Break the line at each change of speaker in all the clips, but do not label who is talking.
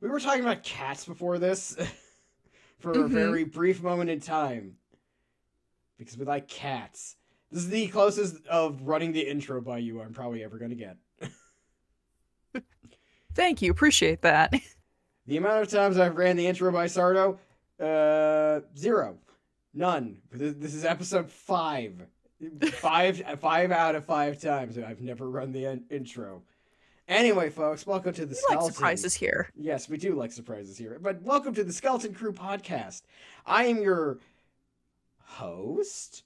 We were talking about cats before this for a
Mm-hmm.
very brief moment in time because we like cats. This is the closest of running the intro by you I'm probably ever going to get.
Thank you. Appreciate that.
The amount of times I've ran the intro by Sardo, zero. None. This is episode 5. Five out of 5 times I've never run the intro. Anyway, folks, welcome to the
We like
Skeleton.
surprises here.
Yes, we do like surprises here. But welcome to the Skeleton Crew podcast. I am your host,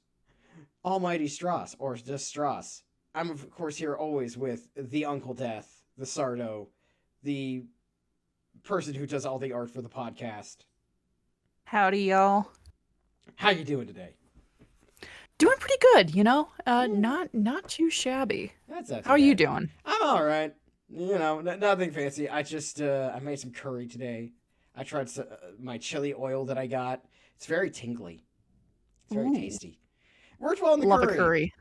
Almighty Stross, or just Stross. I'm, of course, here always with the Uncle Death, the Sardo, the person who does all the art for the podcast.
Howdy, y'all.
How you doing today?
Doing pretty good, you know. Not too shabby.
That's not too
How are you
bad.
doing?
I'm all right. You know, nothing fancy. I just I made some curry today. I tried my chili oil that I got. It's very tingly. It's very
Ooh,
tasty. Worked well in the
love a
curry.
curry.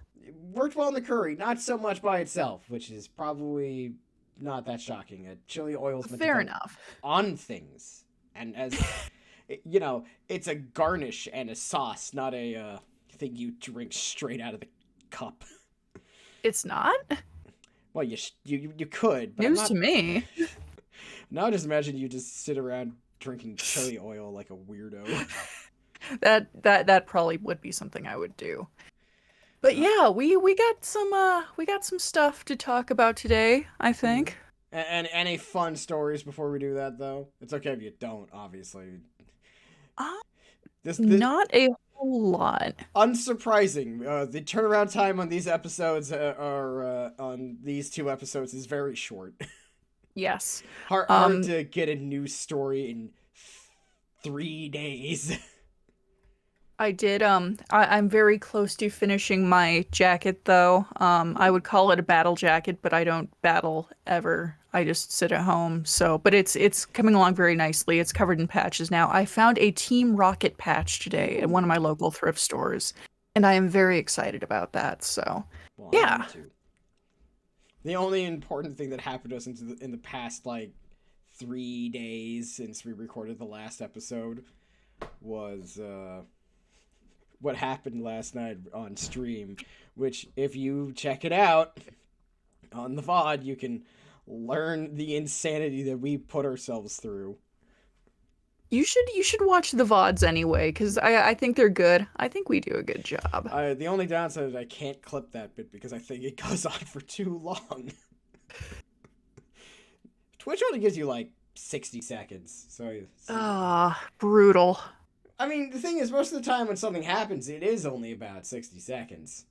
Worked well in the curry. Not so much by itself, which is probably not that shocking. A chili oil is meant to
Fair
go
enough.
on things, and as you know, it's a garnish and a sauce, not a thing you drink straight out of the cup.
It's not
Well, you could, but I'm
news
not.
to me.
Now just imagine you just sit around drinking chili oil like a weirdo.
That probably would be something I would do. But yeah, we got some stuff to talk about today, I think.
And any fun stories before we do that, though? It's okay if you don't, obviously.
Uh,
This
Not a whole lot.
unsurprising. The turnaround time on these episodes on these two episodes is very short.
Yes.
Hard to get a new story in 3 days.
I did I'm very close to finishing my jacket though. I would call it a battle jacket, but I don't battle ever. I just sit at home. So, but it's coming along very nicely. It's covered in patches now. I found a Team Rocket patch today at one of my local thrift stores, and I am very excited about that. So,
Well, I am
yeah.
too. The only important thing that happened to us in the past, like, 3 days since we recorded the last episode was what happened last night on stream, which, if you check it out on the VOD, you can learn the insanity that we put ourselves through.
You should watch the VODs anyway, because I think they're good. I think we do a good job.
The only downside is I can't clip that bit because I think it goes on for too long. Twitch only gives you like 60 seconds, so
Ah, brutal.
I mean, the thing is, most of the time when something happens, it is only about 60 seconds.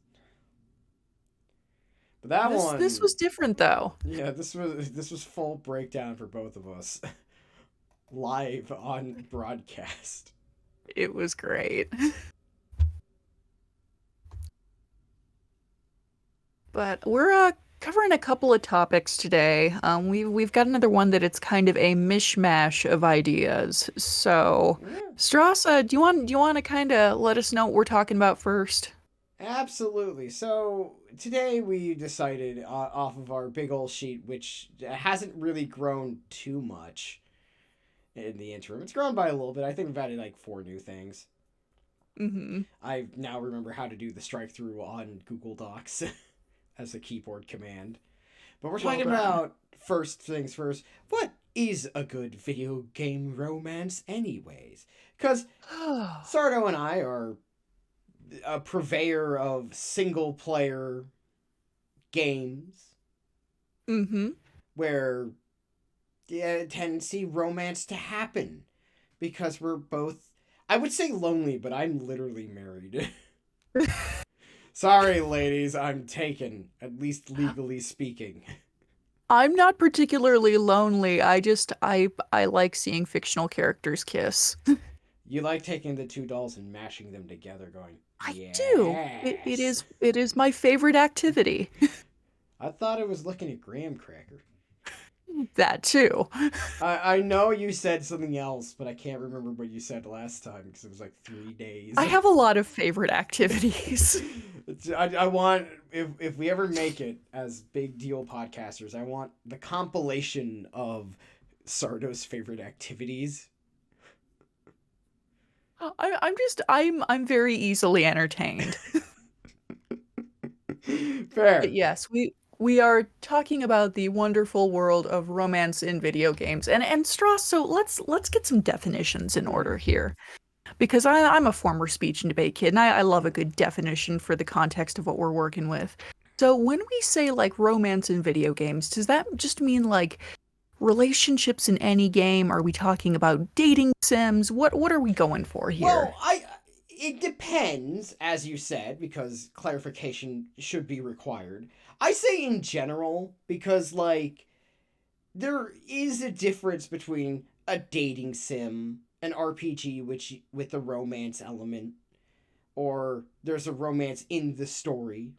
But that
This
one,
this was different though.
yeah, this was full breakdown for both of us, live on broadcast.
It was great. But we're covering a couple of topics today. We've got another one that it's kind of a mishmash of ideas. So,
Yeah,
Strauss, do you want to kind of let us know what we're talking about first?
absolutely. So today we decided off of our big old sheet, which hasn't really grown too much in the interim. It's grown by a little bit. I think we've added like 4 new things.
Mm-hmm.
I now remember how to do the strike through on Google Docs as a keyboard command. But we're
Well
talking
done.
about first things first. What is a good video game romance, anyways? Because Sardo and I are a purveyor of single player games
Mm-hmm.
where tendency romance to happen because we're both, I would say, lonely, but I'm literally married. Sorry, ladies, I'm taken, at least legally speaking.
I'm not particularly lonely. I like seeing fictional characters kiss.
You like taking the two dolls and mashing them together, going,
I do.
yes.
It is my favorite activity.
I thought it was looking at Graham Cracker.
That too.
I know you said something else, but I can't remember what you said last time because it was like 3 days.
I have a lot of favorite activities.
I want, if we ever make it as big deal podcasters, I want the compilation of Sardo's favorite activities.
I'm very easily entertained. But
Fair.
yes, we are talking about the wonderful world of romance in video games. And Strauss, so let's get some definitions in order here. Because I'm a former speech and debate kid, and I love a good definition for the context of what we're working with. So when we say like romance in video games, does that just mean like relationships in any game? Are we talking about dating sims? What are we going for here?
Well, it depends, as you said, because clarification should be required. I say in general because like there is a difference between a dating sim, an RPG which with a romance element, or there's a romance in the story.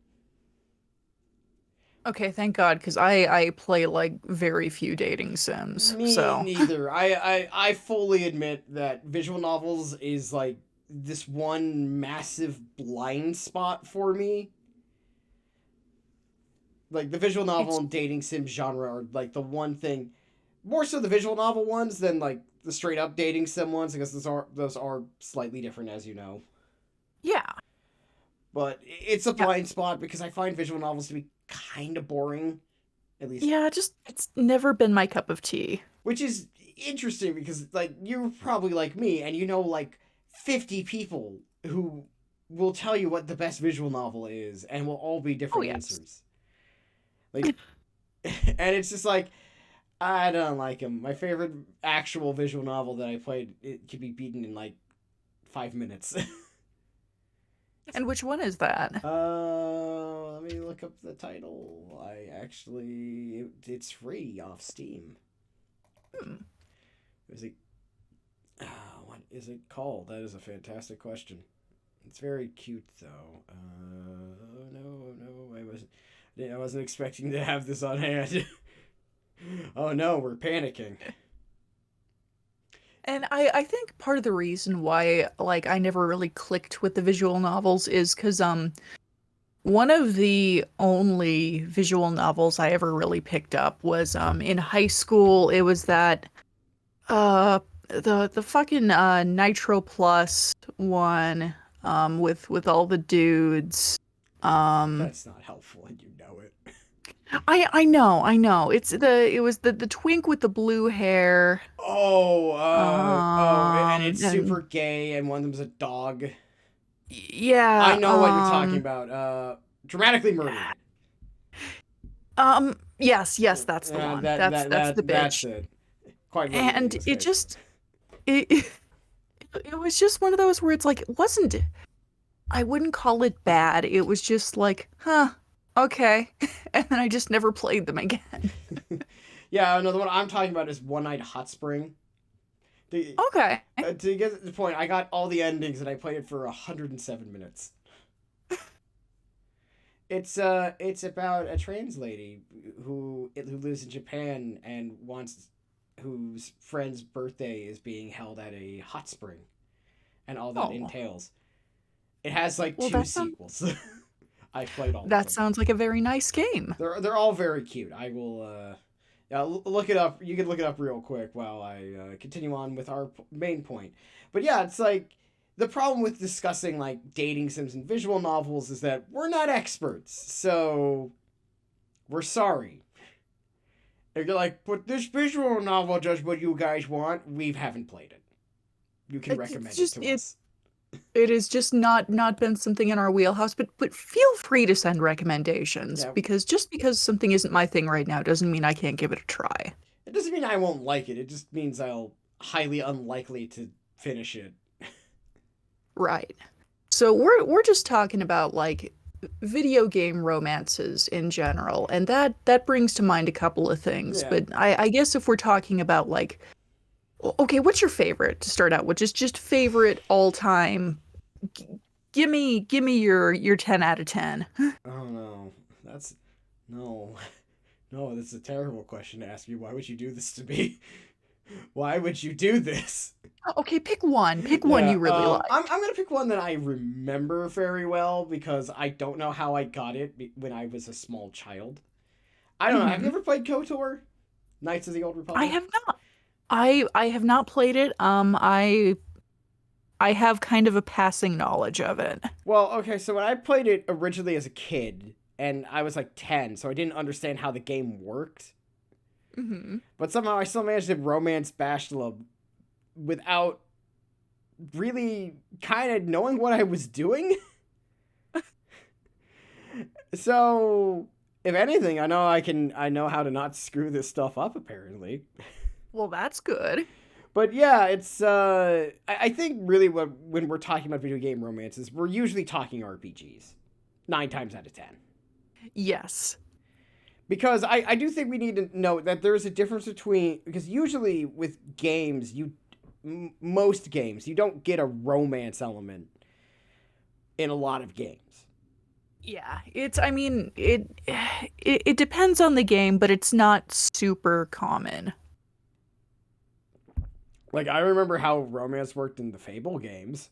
Okay, thank God, because I play like very few dating sims.
Me
So,
neither. I fully admit that visual novels is like this one massive blind spot for me. Like the visual novel
it's
and dating sim genre are like the one thing, more so the visual novel ones than like the straight up dating sim ones, because those are slightly different, as you know.
yeah.
But it's a
Yeah.
blind spot because I find visual novels to be kind of boring, at least,
Yeah, just it's never been my cup of tea.
which is interesting because like you're probably like me and you know like 50 people who will tell you what the best visual novel is and will all be
Oh
different
yes.
answers. Like and it's just like I don't like them. My favorite actual visual novel that I played, it could be beaten in like 5 minutes.
And which one is that?
Let me look up the title. It's free off Steam.
Hmm.
Is it? What is it called? That is a fantastic question. It's very cute though. No, I wasn't expecting to have this on hand. Oh no, we're panicking.
And I think part of the reason why like I never really clicked with the visual novels is because one of the only visual novels I ever really picked up was in high school. It was that uh the fucking Nitro Plus one with all the dudes. Um
That's not helpful, and you know it.
I know. It was the twink with the blue hair.
And it's
And
super gay, and one of them's a dog. I
yeah,
know what you're talking about. Dramatically murdered.
yes, that's the one. That's the
That's
bitch.
it. Quite literally in
And
this
it
case.
just it it was just one of those where it's like it wasn't I wouldn't call it bad. It was just like, huh, okay. And then I just never played them again.
Yeah, another one I'm talking about is One Night Hot Spring.
Okay.
To get to the point, I got all the endings and I played it for 107 minutes. It's about a trans lady who lives in Japan and whose friend's birthday is being held at a hot spring, and all that
Oh,
entails. It has like
well
two sequels. I played all of
that
them.
sounds like a very nice game.
They're all very cute. I will yeah, look it up. You can look it up real quick while I continue on with our main point. But yeah, it's like the problem with discussing like dating sims and visual novels is that we're not experts. So we're sorry. If you're like, but this visual novel does what you guys want, we haven't played it. You can recommend it to us.
It has just not been something in our wheelhouse, but feel free to send recommendations
Yeah,
because just because something isn't my thing right now doesn't mean I can't give it a try.
it doesn't mean I won't like it. It just means I'll highly unlikely to finish it.
Right. So we're just talking about like video game romances in general, and that brings to mind a couple of things.
Yeah.
But I guess if we're talking about like, okay, what's your favorite to start out with? Just favorite all time. G- give me your 10 out of 10.
Oh no, that's no, no. That's a terrible question to ask me. Why would you do this to me? Why would you do this?
Okay, pick one. Pick one
Yeah,
you really like.
I'm gonna pick one that I remember very well because I don't know how I got it when I was a small child. I don't know. Have you
Hmm.
ever played KOTOR? Knights of the Old
I
Republic?
have not. I have not played it. I have kind of a passing knowledge of it.
Well, okay, so when I played it originally as a kid, and I was like 10, so I didn't understand how the game worked.
Hmm.
But somehow I still managed to romance Bashla without really kind of knowing what I was doing. So, if anything, I know how to not screw this stuff up apparently.
Well, that's good.
But yeah, it's I think really when we're talking about video game romances, we're usually talking RPGs. 9 times out of 10.
Yes.
Because I do think we need to note that there's a difference between, because usually with games, most games, you don't get a romance element in a lot of games.
Yeah, I mean, it depends on the game, but it's not super common.
Like, I remember how romance worked in the Fable games.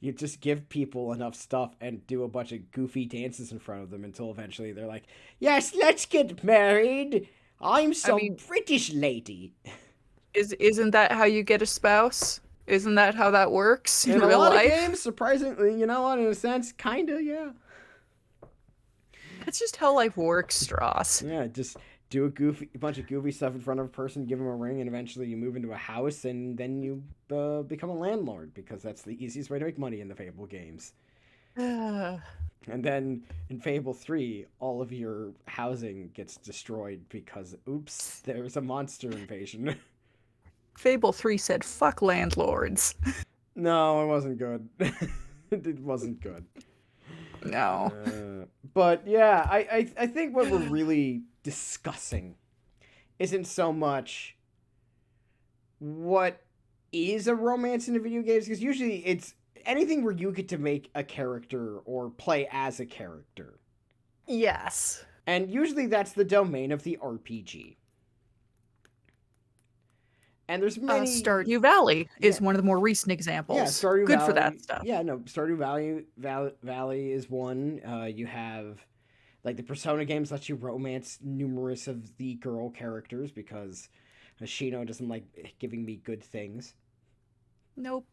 You just give people enough stuff and do a bunch of goofy dances in front of them until eventually they're like, yes, let's get married. I'm
I
some
mean,
British lady.
isn't that how you get a spouse? Isn't that how that works in
In a
real
lot of
life?
games, surprisingly, you know what, in a sense, kinda, yeah.
That's just how life works, Stross.
Yeah, just do a bunch of goofy stuff in front of a person, give them a ring, and eventually you move into a house, and then you become a landlord because that's the easiest way to make money in the Fable games. And then in Fable 3, all of your housing gets destroyed because, oops, there was a monster invasion.
Fable 3 said, fuck landlords.
No, it wasn't good. It wasn't good.
No.
But yeah, I think what we're really discussing isn't so much what is a romance in a video games, because usually it's anything where you get to make a character or play as a character.
Yes.
And usually that's the domain of the RPG. And there's many.
Stardew Valley is
Yeah.
one of the more recent examples.
Yeah, Stardew
Good
Valley.
for that stuff.
Yeah, no, Valley is one. You have like the Persona games let you romance numerous of the girl characters because Ashino doesn't like giving me good things.
Nope.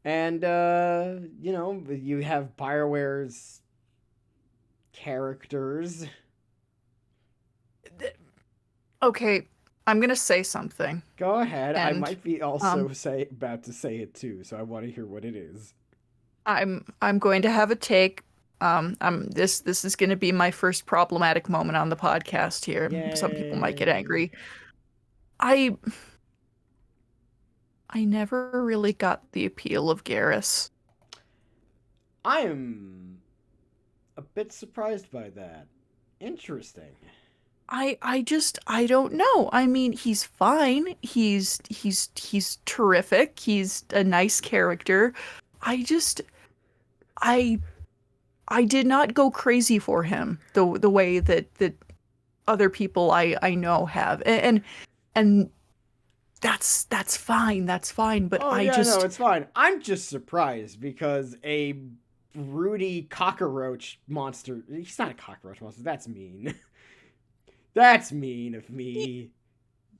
And you know, you have BioWare's characters.
Okay, I'm gonna say something.
Go ahead. I
And
might be also about to say it too, so I want to hear what it is.
I'm going to have a take. This is gonna be my first problematic moment on the podcast here. Some people might get
Yay.
angry. I never really got the appeal of Garrus.
I am a bit surprised by that. Interesting.
I don't know. I mean, he's fine. He's terrific. He's a nice character. I just I I did not go crazy for him the way that other people I know have. And that's fine. That's fine, but
Oh
I
yeah,
just
no, it's fine. I'm just surprised because a broody cockroach monster. He's not a cockroach monster. That's mean. That's mean of me.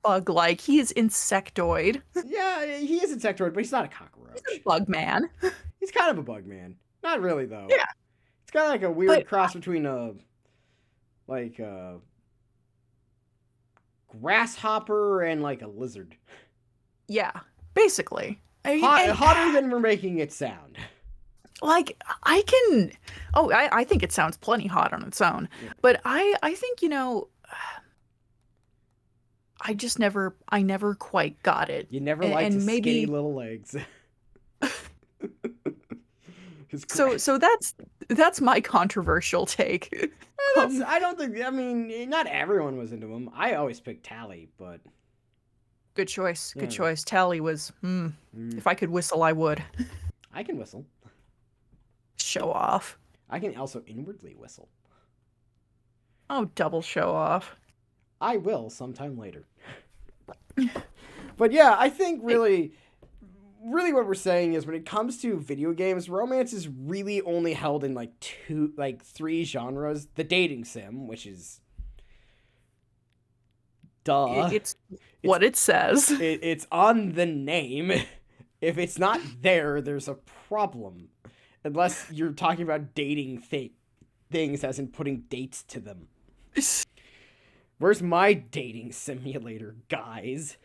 bug-like. He is insectoid.
Yeah, he is insectoid, but he's not a cockroach.
He's a bug man.
He's kind of a bug man. Not really though.
Yeah.
It's kind of like a weird
But
cross between a grasshopper and like a lizard.
yeah, basically.
Hotter than we're making it sound.
Like I can I think it sounds plenty hot on its own.
Yeah.
But I think, I never quite got it.
You never liked
And
his
maybe
skinny little legs.
so that's my controversial take.
I don't think. I mean, not everyone was into him. I always picked Tally, but
Good choice. Good
Yeah.
choice. Tally was if I could whistle, I would.
I can whistle.
Show off.
I can also inwardly whistle.
Oh, double show off.
I will sometime later. But yeah, I think really what we're saying is when it comes to video games, romance is really only held in like three genres. The dating sim, which is Duh.
It's
It's
what it says.
it's on the name. If it's not there, there's a problem. Unless you're talking about dating fake things as in putting dates to them. Where's my dating simulator, guys?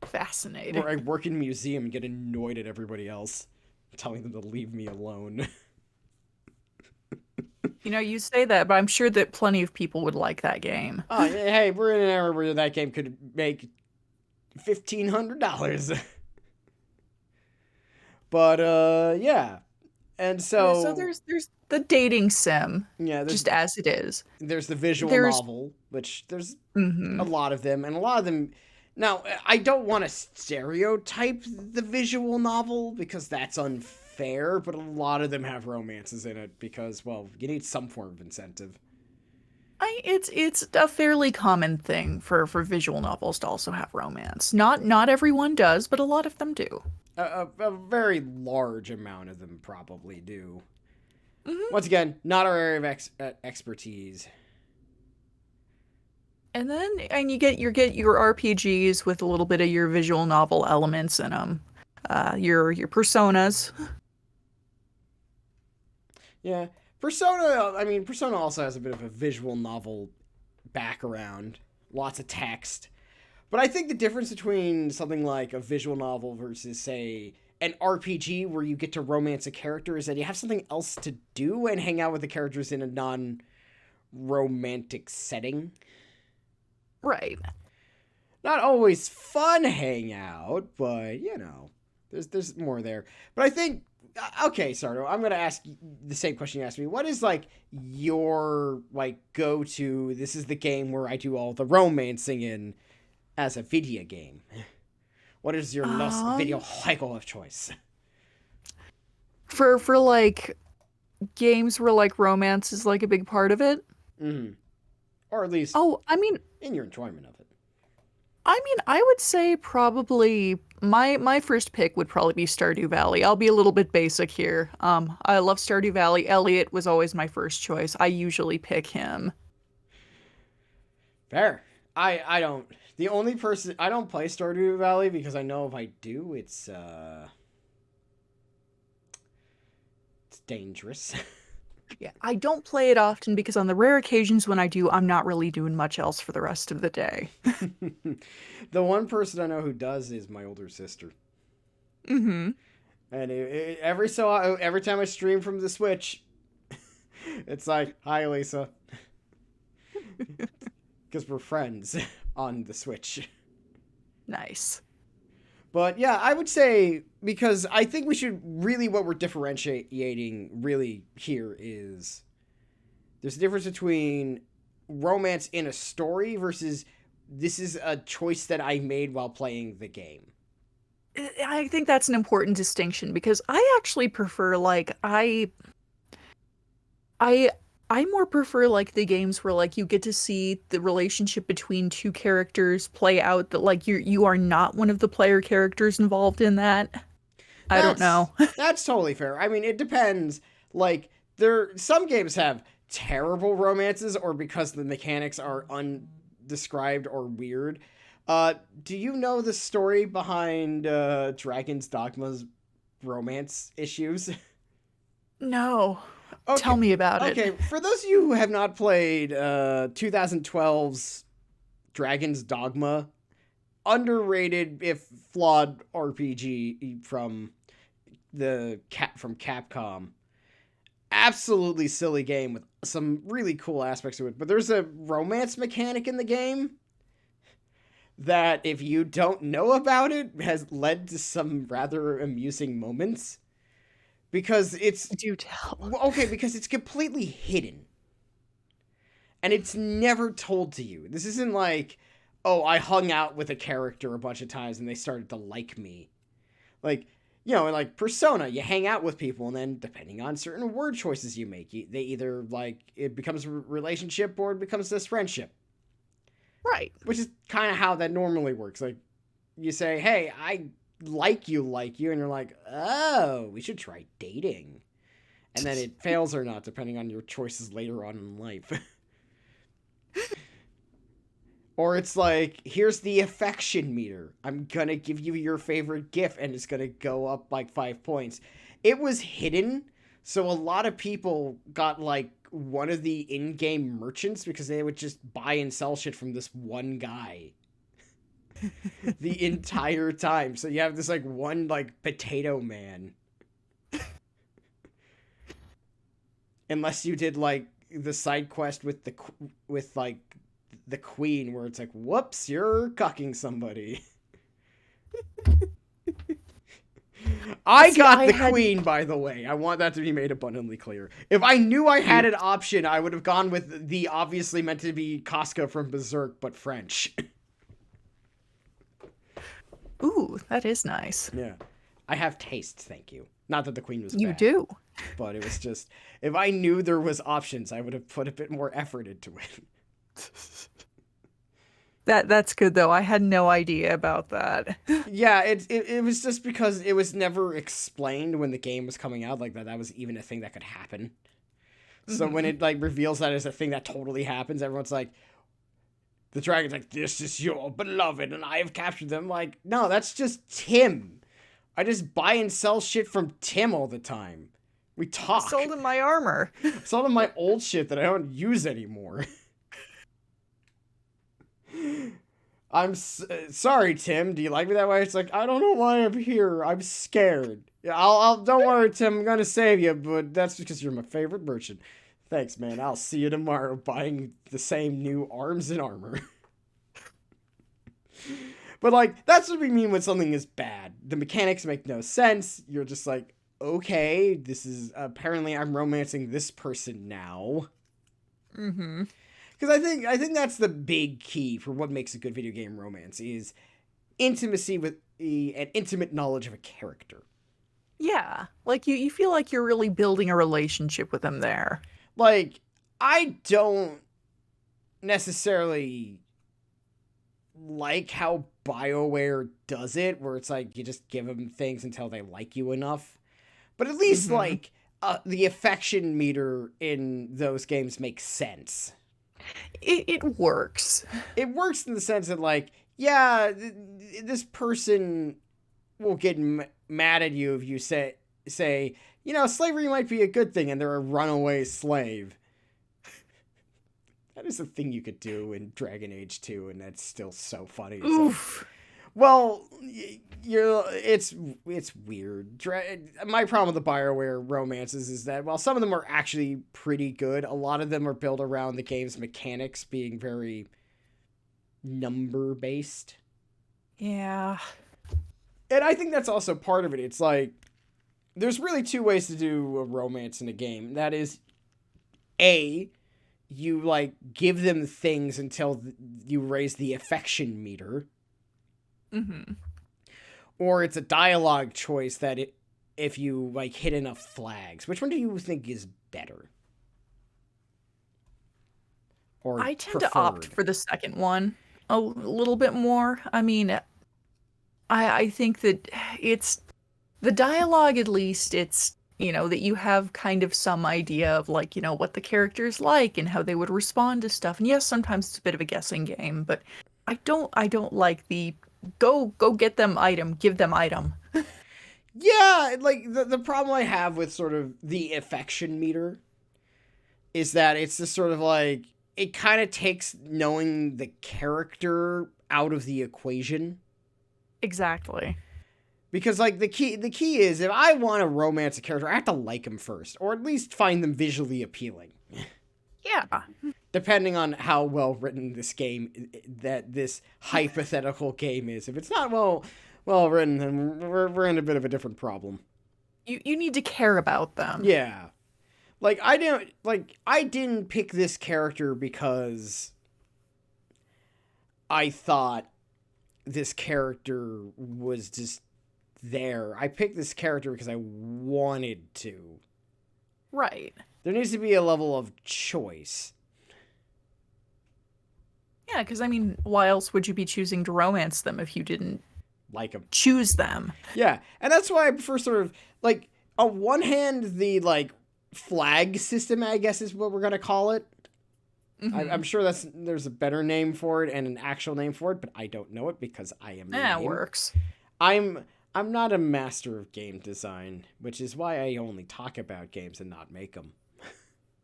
Fascinating.
Where I work in a museum and get annoyed at everybody else, telling them to leave me alone.
You know, you say that, but I'm sure that plenty of people would like that game.
Oh, hey, we're in an era where that game could make $1,500. But, yeah. And
So there's the dating sim,
yeah,
just as it is.
there's the visual
There's
novel, which there's
hmm
a lot of them, and a lot of them. Now, I don't want to stereotype the visual novel because that's unfair, but a lot of them have romances in it because, well, you need some form of incentive.
it's a fairly common thing for visual novels to also have romance. Not everyone does, but a lot of them do.
A very large amount of them probably do.
hmm
Once again, not our area of expertise.
And you get your RPGs with a little bit of your visual novel elements in them. Your personas.
Yeah. Persona, I mean, Persona also has a bit of a visual novel background, lots of text. But I think the difference between something like a visual novel versus, say, an RPG where you get to romance a character is that you have something else to do and hang out with the characters in a non-romantic setting.
Right.
Not always fun hangout, but, there's more there. But I think, okay, Sardo, I'm going to ask the same question you asked me. What is, like, your, like, go-to, this is the game where I do all the romancing in as a video game? What is your video cycle of choice?
For like games where like romance is like a big part of it.
Mm-hmm. Or at least
Oh, I mean,
in your enjoyment of it.
I would say probably my first pick would probably be Stardew Valley. I'll be a little bit basic here. I love Stardew Valley. Elliot was always my first choice. I usually pick him.
Fair. I don't. The only person I don't play Stardew Valley because I know if I do, it's dangerous.
Yeah, I don't play it often because on the rare occasions when I do, I'm not really doing much else for the rest of the day.
The one person I know who does is my older sister.
Mm-hmm.
And every time I stream from the Switch, it's like, "Hi, Lisa," because we're friends on the Switch.
Nice.
But yeah, I would say, because I think we should really, what we're differentiating really here is there's a difference between romance in a story versus this is a choice that I made while playing the game.
I think that's an important distinction because I actually prefer like I more prefer like the games where like you get to see the relationship between two characters play out, that like you are not one of the player characters involved in that. I don't know.
That's totally fair. I mean, it depends. Like, some games have terrible romances or because the mechanics are undescribed or weird. Do you know the story behind Dragon's Dogma's romance issues?
No.
Okay.
Tell me about it.
Okay, for those of you who have not played 2012's Dragon's Dogma, underrated if flawed RPG from Capcom. Absolutely silly game with some really cool aspects to it, but there's a romance mechanic in the game that, if you don't know about it, has led to some rather amusing moments. Because it's...
Do tell.
Okay, because it's completely hidden. And it's never told to you. This isn't like, oh, I hung out with a character a bunch of times and they started to like me. Like, like Persona, you hang out with people and then, depending on certain word choices you make, they either, like, it becomes a relationship or it becomes this friendship.
Right.
Which is kind of how that normally works. Like, you say, hey, I like you, and you're like, oh, we should try dating. And then it fails or not, depending on your choices later on in life. Or it's like, here's the affection meter. I'm gonna give you your favorite gift, and it's gonna go up like 5 points. It was hidden, so a lot of people got like one of the in-game merchants because they would just buy and sell shit from this one guy the entire time. So you have this like one like potato man. Unless you did like the side quest with like the queen, where it's like, whoops, you're cucking somebody. I got the queen, by the way. I want that to be made abundantly clear. If I knew I had an option, I would have gone with the obviously meant to be Casca from Berserk, but French.
Ooh, that is nice.
Yeah. I have taste, thank you. Not that the queen was
You
bad,
do.
but it was just, if I knew there was options, I would have put a bit more effort into it.
That's good though. I had no idea about that.
Yeah, it was just because it was never explained when the game was coming out, like that was even a thing that could happen. So when it like reveals that as a thing that totally happens, everyone's like, the dragon's like, this is your beloved and I have captured them. Like, no, that's just Tim. I just buy and sell shit from Tim all the time. We talk.
I sold him my armor.
Sold him my old shit that I don't use anymore. I'm sorry, Tim. Do you like me that way? It's like, I don't know why I'm here. I'm scared. Yeah, I'll don't worry, Tim. I'm gonna save you, but that's because you're my favorite merchant. Thanks, man. I'll see you tomorrow buying the same new arms and armor. But, like, that's what we mean when something is bad. The mechanics make no sense. You're just like, okay, this is, apparently I'm romancing this person now.
Mm-hmm.
Because I think that's the big key for what makes a good video game romance is intimacy with an intimate knowledge of a character.
Yeah, like you feel like you're really building a relationship with them there.
Like, I don't necessarily like how BioWare does it, where it's like you just give them things until they like you enough. But at least, like, the affection meter in those games makes sense.
It works.
It works in the sense that, like, yeah, this person will get mad at you if you say, you know, slavery might be a good thing and they're a runaway slave. That is a thing you could do in Dragon Age 2, and that's still so funny.
Oof.
Like, well, it's weird. My problem with the BioWare romances is that while some of them are actually pretty good, a lot of them are built around the game's mechanics being very number-based.
Yeah.
And I think that's also part of it. It's like, there's really two ways to do a romance in a game. That is, A, you, like, give them things until you raise the affection meter.
Mm-hmm.
Or it's a dialogue choice that if you, like, hit enough flags. Which one do you think is better? Or
I tend
preferred?
to opt for the second one a little bit more. I mean, I think that it's the dialogue, at least it's, you know, that you have kind of some idea of, like, you know, what the character is like and how they would respond to stuff. And yes, sometimes it's a bit of a guessing game, but I don't like the go get them item, give them item.
Yeah, like, the problem I have with sort of the affection meter is that it's just sort of like, it kind of takes knowing the character out of the equation.
Exactly.
Because, like, the key is, if I want to romance a character, I have to like them first, or at least find them visually appealing.
Yeah.
Depending on how well written this hypothetical game is. If it's not well written, then we're in a bit of a different problem.
You need to care about them.
Yeah. Like, I didn't pick this character because I thought this character was just there. I picked this character because I wanted to.
Right.
There needs to be a level of choice.
Yeah, because, I mean, why else would you be choosing to romance them if you didn't
Like them.
choose them?
Yeah, and that's why I prefer sort of, like, on one hand, the, like, flag system, I guess is what we're going to call it.
Mm-hmm.
I'm sure there's a better name for it and an actual name for it, but I don't know it because I am
That
lame.
works.
I'm I'm not a master of game design, which is why I only talk about games and not make them.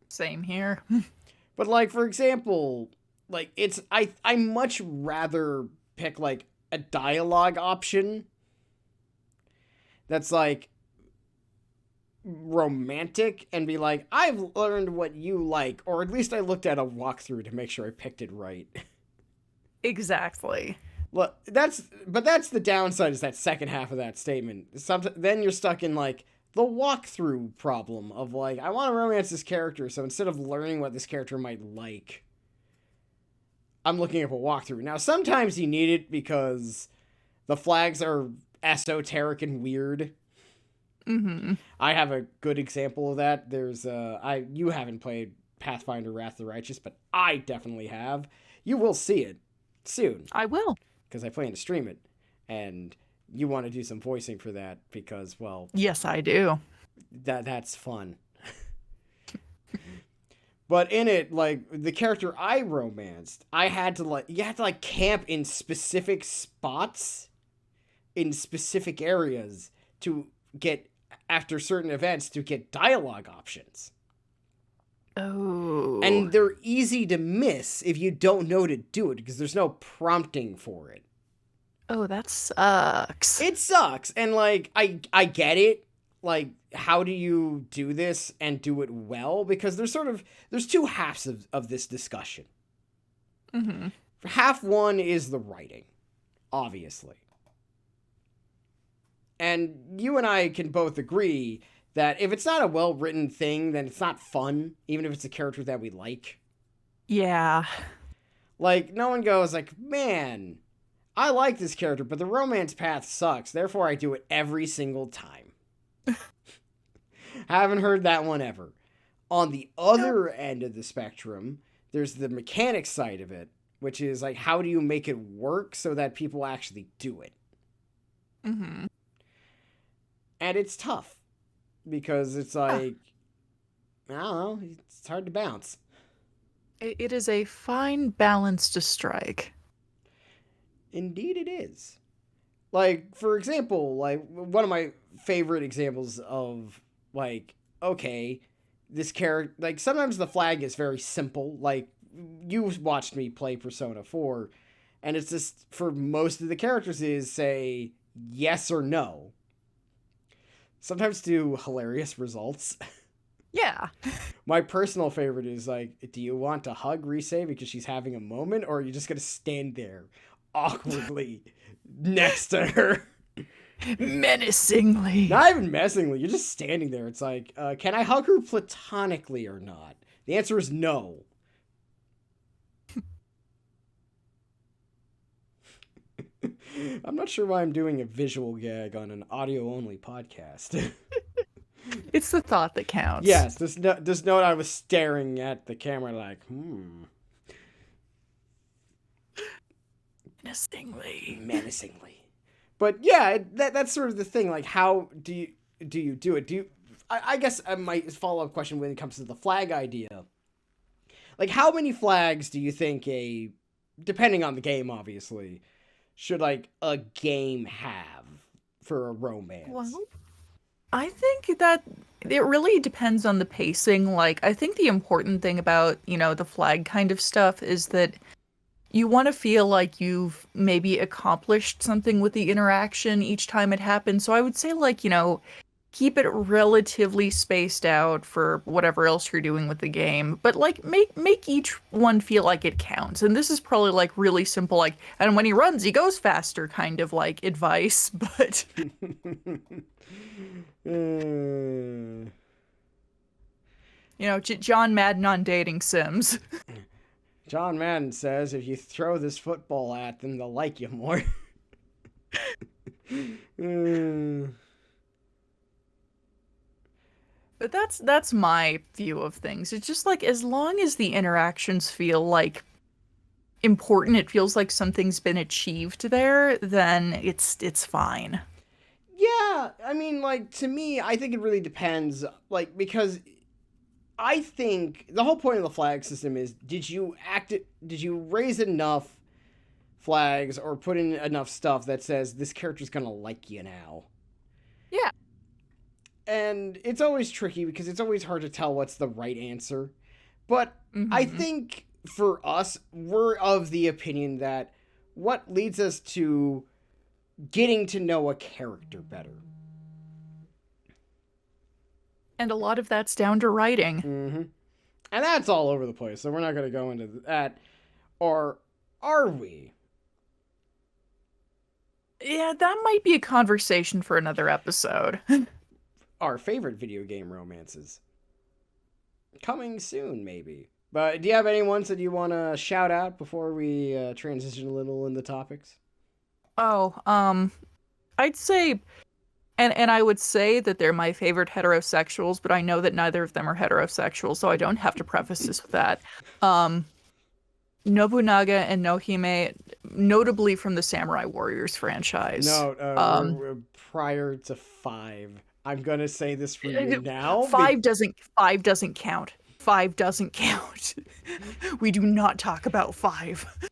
Same here.
But like for example, like I much rather pick like a dialogue option that's like romantic and be like, I've learned what you like, or at least I looked at a walkthrough to make sure I picked it right.
Exactly.
Well, that's the downside is that second half of that statement. Then you're stuck in like the walkthrough problem of like, I want to romance this character, so instead of learning what this character might like, I'm looking up a walkthrough. Now, sometimes you need it because the flags are esoteric and weird.
Mm-hmm.
I have a good example of that. You haven't played Pathfinder Wrath of the Righteous, but I definitely have. You will see it soon
I will.
because I plan to stream it, and you want to do some voicing for that because, well,
Yes, I do.
that's fun. But in it, like the character I romanced, you had to like camp in specific spots, in specific areas to get after certain events to get dialogue options.
Oh.
And they're easy to miss if you don't know to do it because there's no prompting for it.
Oh, that sucks.
It sucks. And like I get it. Like how do you do this and do it well? Because there's two halves of this discussion.
Mm-hmm.
Half one is the writing, obviously. And you and I can both agree that if it's not a well-written thing, then it's not fun, even if it's a character that we like.
Yeah.
Like, no one goes like, man, I like this character, but the romance path sucks, therefore I do it every single time. Haven't heard that one ever. On the other end of the spectrum, there's the mechanics side of it, which is like, how do you make it work so that people actually do it?
Mm-hmm.
And it's tough because it's like, I don't know, it's hard to bounce.
It is a fine balance to strike.
Indeed it is. Like, for example, like, one of my favorite examples of, like, okay, this character, like, sometimes the flag is very simple. Like, you watched me play Persona 4, and it's just, for most of the characters is, say, yes or no. Sometimes do hilarious results.
Yeah.
My personal favorite is, like, do you want to hug Risei because she's having a moment, or are you just going to stand there awkwardly next to her?
Menacingly.
Not even menacingly, you're just standing there. It's like, can I hug her platonically or not? The answer is no. I'm not sure why I'm doing a visual gag on an audio-only podcast.
It's the thought that counts.
Yes, just note I was staring at the camera like, menacingly. But yeah, that's sort of the thing. Like, how do you do it? I guess my follow-up question when it comes to the flag idea, like, how many flags do you think depending on the game, obviously, should like a game have for a romance?
Well, I think that it really depends on the pacing. Like, I think the important thing about, the flag kind of stuff is that you want to feel like you've maybe accomplished something with the interaction each time it happens. So I would say, like, keep it relatively spaced out for whatever else you're doing with the game. But, like, make each one feel like it counts. And this is probably, like, really simple, like, and when he runs, he goes faster kind of, like, advice. But... John Madden on dating sims.
John Madden says if you throw this football at them, they'll like you more.
But that's my view of things. It's just like, as long as the interactions feel like important, it feels like something's been achieved there, then it's fine.
Yeah, I mean, like, to me, I think it really depends, like, because I think the whole point of the flag system is, did you raise enough flags or put in enough stuff that says this character's gonna like you now?
Yeah.
And it's always tricky because it's always hard to tell what's the right answer. But I think for us, we're of the opinion that what leads us to getting to know a character better.
And a lot of that's down to writing.
Mm-hmm. And that's all over the place, so we're not going to go into that. Or are we?
Yeah, that might be a conversation for another episode.
Our favorite video game romances. Coming soon, maybe. But do you have any ones that you want to shout out before we transition a little in the topics?
Oh, I'd say... And I would say that they're my favorite heterosexuals, but I know that neither of them are heterosexual, so I don't have to preface this with that. Nobunaga and Nohime, notably from the Samurai Warriors franchise.
No, prior to 5. I'm gonna say this for you now.
5 doesn't count. 5 doesn't count. We do not talk about 5.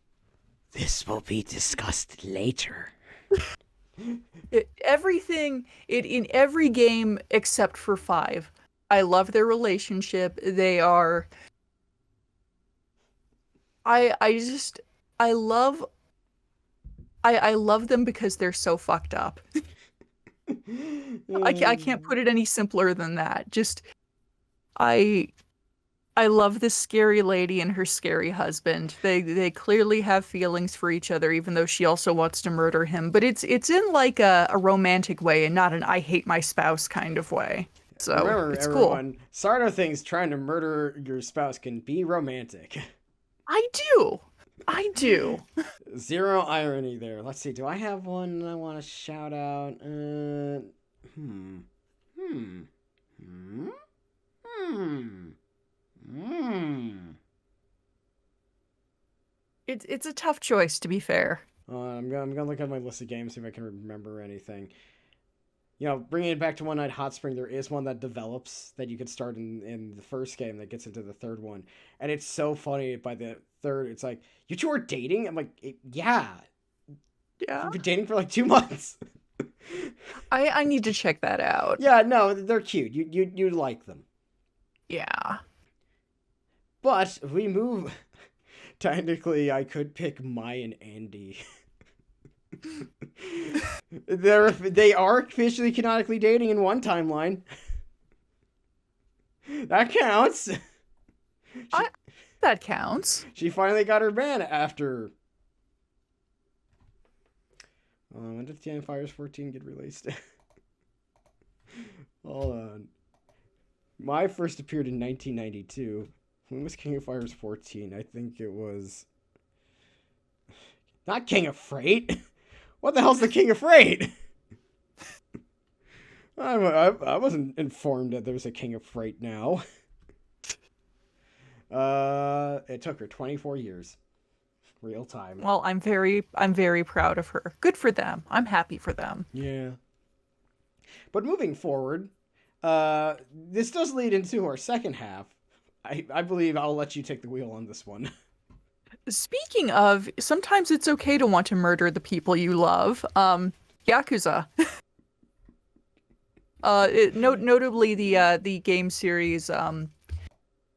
This will be discussed later.
Everything in every game except for 5. I love their relationship. They are. I love them because they're so fucked up. I can't put it any simpler than that. Just I love this scary lady and her scary husband. They clearly have feelings for each other, even though she also wants to murder him. But it's in like a romantic way and not an I hate my spouse kind of way. So
remember,
it's
everyone,
cool.
Sardo thinks trying to murder your spouse can be romantic.
I do.
Zero irony there. Let's see. Do I have one I want to shout out?
It's a tough choice, to be fair.
I'm gonna look at my list of games, see if I can remember anything. You know, bringing it back to One Night Hot Spring, there is one that develops that you could start in the first game that gets into the third one. And it's so funny by the third, it's like, you two are dating? I'm like, yeah.
Yeah.
We've been dating for like 2 months.
I need to check that out.
Yeah, no, they're cute. You like them.
Yeah.
But if we move, technically I could pick Mai and Andy. They are officially canonically dating in one timeline. That counts.
That counts.
She finally got her ban after. When did Teen Fires 14 get released? Hold on. Mai first appeared in 1992. When was King of Fighters 14? I think it was. Not King of Freight. What the hell's the King of Freight? I wasn't informed that there's a King of Freight now. It took her 24 years. Real time.
Well, I'm very proud of her. Good for them. I'm happy for them.
Yeah. But moving forward, this does lead into our second half. I believe I'll let you take the wheel on this one.
Speaking of, sometimes it's okay to want to murder the people you love. Yakuza. Notably the game series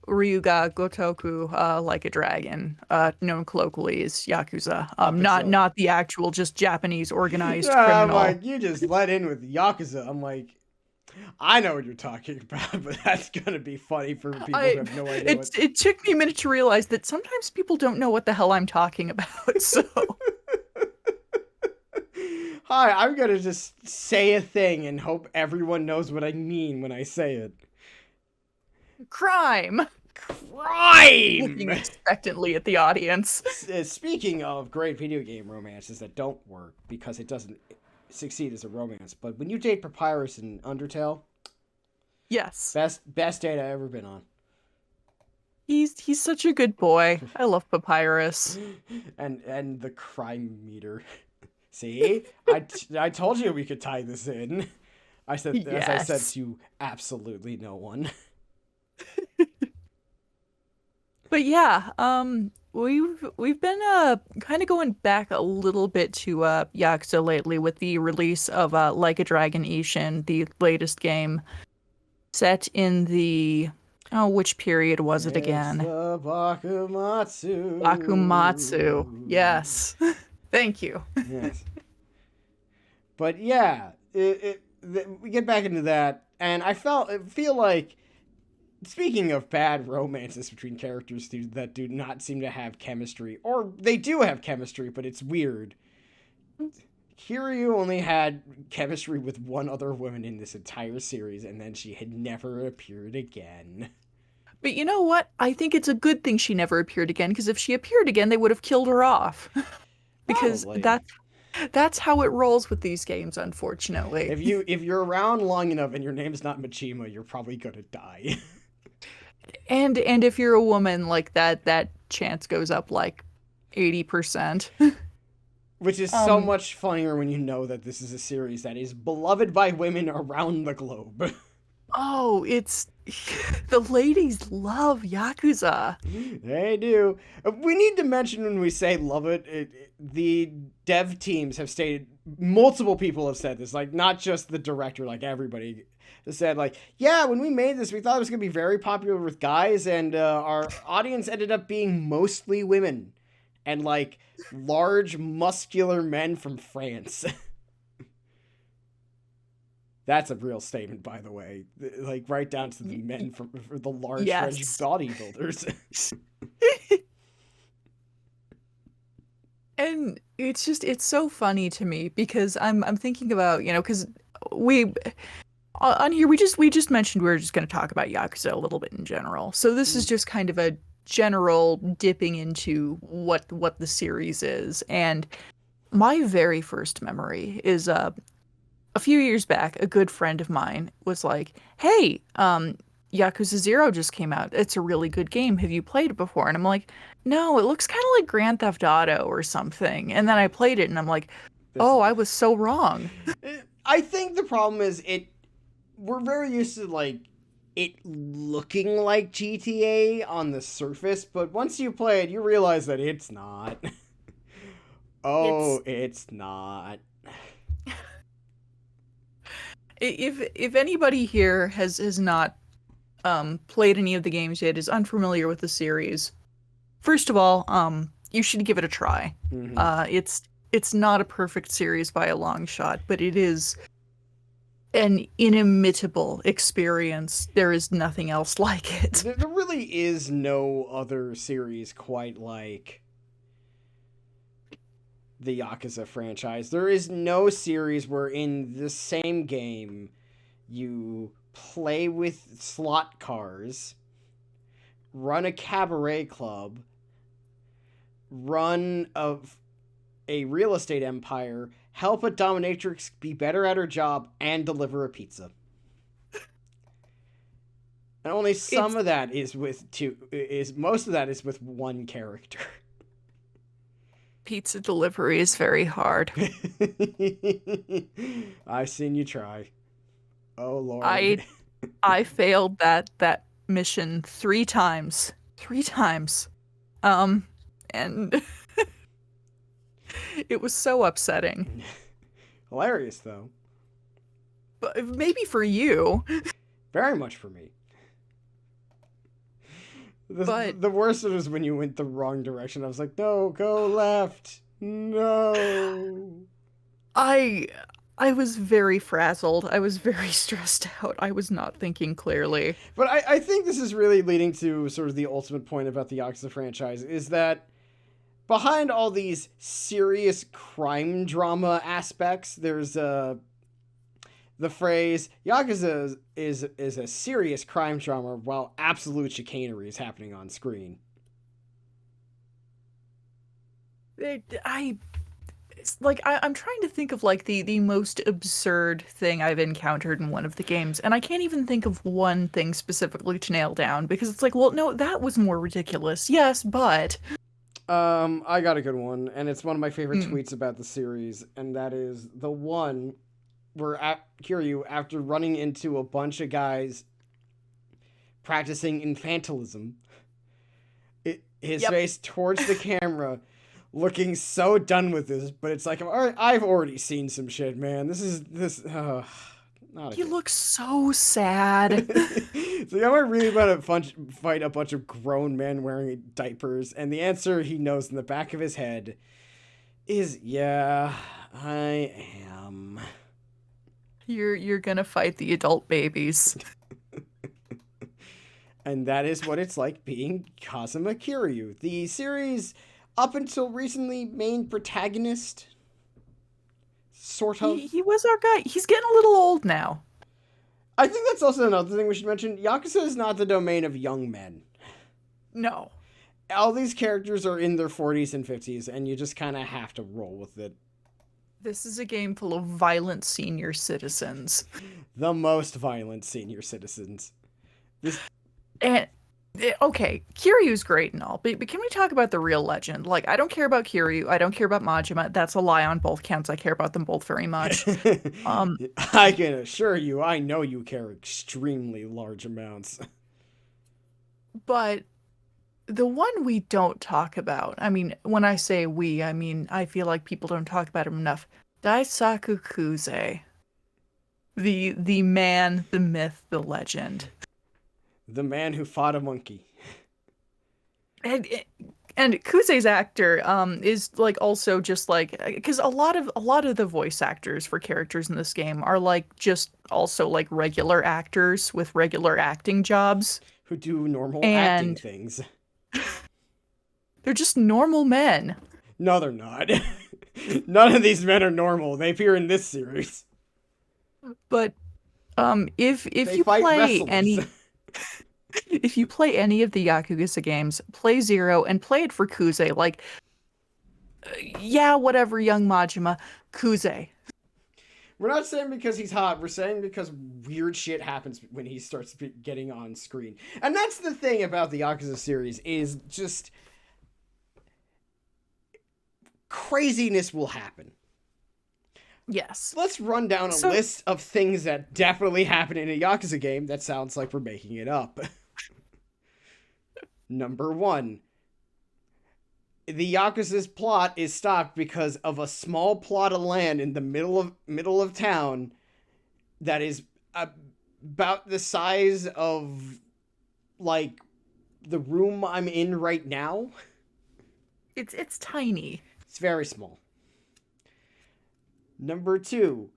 Ryuga Gotoku Like a Dragon, known colloquially as Yakuza. Not the actual just Japanese organized criminal.
I'm like, you just let in with Yakuza. I'm like, I know what you're talking about, but that's gonna be funny for people who have no idea.
It took me a minute to realize that sometimes people don't know what the hell I'm talking about. So,
hi, I'm gonna just say a thing and hope everyone knows what I mean when I say it.
Crime.
Looking
expectantly at the audience.
Speaking of great video game romances that don't work because it doesn't succeed as a romance, but when you date Papyrus in Undertale,
yes,
best date I've ever been on.
He's such a good boy. I love Papyrus.
and the crime meter. See, I told you we could tie this in. I said, yes. As I said to absolutely no one.
But yeah, we've been kind of going back a little bit to Yakuza lately with the release of Like a Dragon Ishin, the latest game set in the which period was it
It's
again?
the
Bakumatsu.
Bakumatsu.
Yes. Thank you.
Yes. But yeah, we get back into that, and I feel like, speaking of bad romances between characters that do not seem to have chemistry, or they do have chemistry, but it's weird. Kiryu only had chemistry with one other woman in this entire series, and then she had never appeared again.
But you know what? I think it's a good thing she never appeared again, because if she appeared again, they would have killed her off. Because
Probably.
that's how it rolls with these games, unfortunately.
If you're around long enough and your name's not Machima, you're probably gonna die.
And if you're a woman like that, that chance goes up like 80%.
Which is so
Um,
much funnier when you know that this is a series that is beloved by women around the globe.
oh, it's the ladies love Yakuza.
They do. We need to mention when we say love the dev teams have stated, multiple people have said this, like not just the director, like everybody has said, like, yeah, when we made this, we thought it was going to be very popular with guys, and our audience ended up being mostly women and like large, muscular men from France. That's a real statement, by the way. Like, right down to the men from the large French
Yes.
bodybuilders.
And it's so funny to me because I'm thinking about, because we on here we just mentioned we were just going to talk about Yakuza a little bit in general. So this is just kind of a general dipping into what the series is. And my very first memory is a few years back, a good friend of mine was like, "Hey, Yakuza 0 just came out. It's a really good game. Have you played it before?" And I'm like, "No, it looks kind of like Grand Theft Auto or something." And then I played it and I'm like,
This,
"Oh, I was so wrong."
I think the problem is we're very used to like it looking like GTA on the surface, but once you play it, you realize that it's not.
It's
Oh, it's not.
if anybody here has not played any of the games yet, is unfamiliar with the series, first of all, you should give it a try.
Mm-hmm.
It's not a perfect series by a long shot, but it is an inimitable experience. There is nothing else like it.
There really is no other series quite like the Yakuza franchise. There is no series where in the same game you play with slot cars, run a cabaret club, run a real estate empire, help a dominatrix be better at her job, and deliver a pizza. And only some
It's
of that is with two. Is most of that is with one character.
pizza delivery is very hard.
I've seen you try. Oh
I
Lord.
I failed that mission 3 times. 3 times. Um and it was so upsetting.
Hilarious though.
But maybe for you,
Very much for me. The,
but
the worst was when you went the wrong direction. I was like, no, go left. No.
I I was very frazzled. I was very stressed out. I was not thinking clearly.
But I think this is really leading to sort of the ultimate point about the Yakuza franchise is that behind all these serious crime drama aspects, there's the phrase Yakuza is a serious crime drama while absolute chicanery is happening on screen.
I it's like I'm trying to think of like the most absurd thing I've encountered in one of the games, and I can't even think of one thing specifically to nail down because it's like, well, no, that was more ridiculous. Yes, but
I got a good one, and it's one of my favorite
mm,
tweets about the series, and that is the one where Kiryu, after running into a bunch of guys practicing infantilism, his
Yep.
face towards the camera, looking so done with this. But it's like, I've already seen some shit, man. Not
He
again.
looks so sad.
So am I really about to fight a bunch of grown men wearing diapers? And the answer he knows in the back of his head is, yeah, I am.
You're gonna fight the adult babies.
And that is what it's like being Kazuma Kiryu, the series' up until recently main protagonist. Sort of.
He was our guy. He's getting a little old now.
I think that's also another thing we should mention. Yakuza is not the domain of young men.
No.
All these characters are in their 40s and 50s, and you just kind of have to roll with it.
This is a game full of violent senior citizens.
The most violent senior citizens.
And okay, Kiryu's great and all, but can we talk about the real legend? Like, I don't care about Kiryu. I don't care about Majima. That's a lie on both counts. I care about them both very much.
I can assure you, I know you care extremely large amounts.
But the one we don't talk about, I mean, when I say we, I mean, I feel like people don't talk about him enough. Daisaku Kuze. The man, the myth, the legend.
The man who fought a monkey.
And Kuze's actor is like also just like, because a lot of the voice actors for characters in this game are like just also like regular actors with regular acting jobs
who do normal acting things.
They're just normal men.
No, they're not. None of these men are normal. They appear in this series.
But if
they
you
fight
play
wrestlers.
any if you play any of the Yakuza games, play 0 and play it for Kuze. Like, yeah, whatever, young Majima, Kuze.
We're not saying because he's hot. We're saying because weird shit happens when he starts getting on screen. And that's the thing about the Yakuza series is just craziness will happen.
Yes.
Let's run down a list of things that definitely happen in a Yakuza game that sounds like we're making it up. Number 1. The Yakuza's plot is stopped because of a small plot of land in the middle of town that is about the size of, like, the room I'm in right now.
It's tiny.
It's very small. Number 2.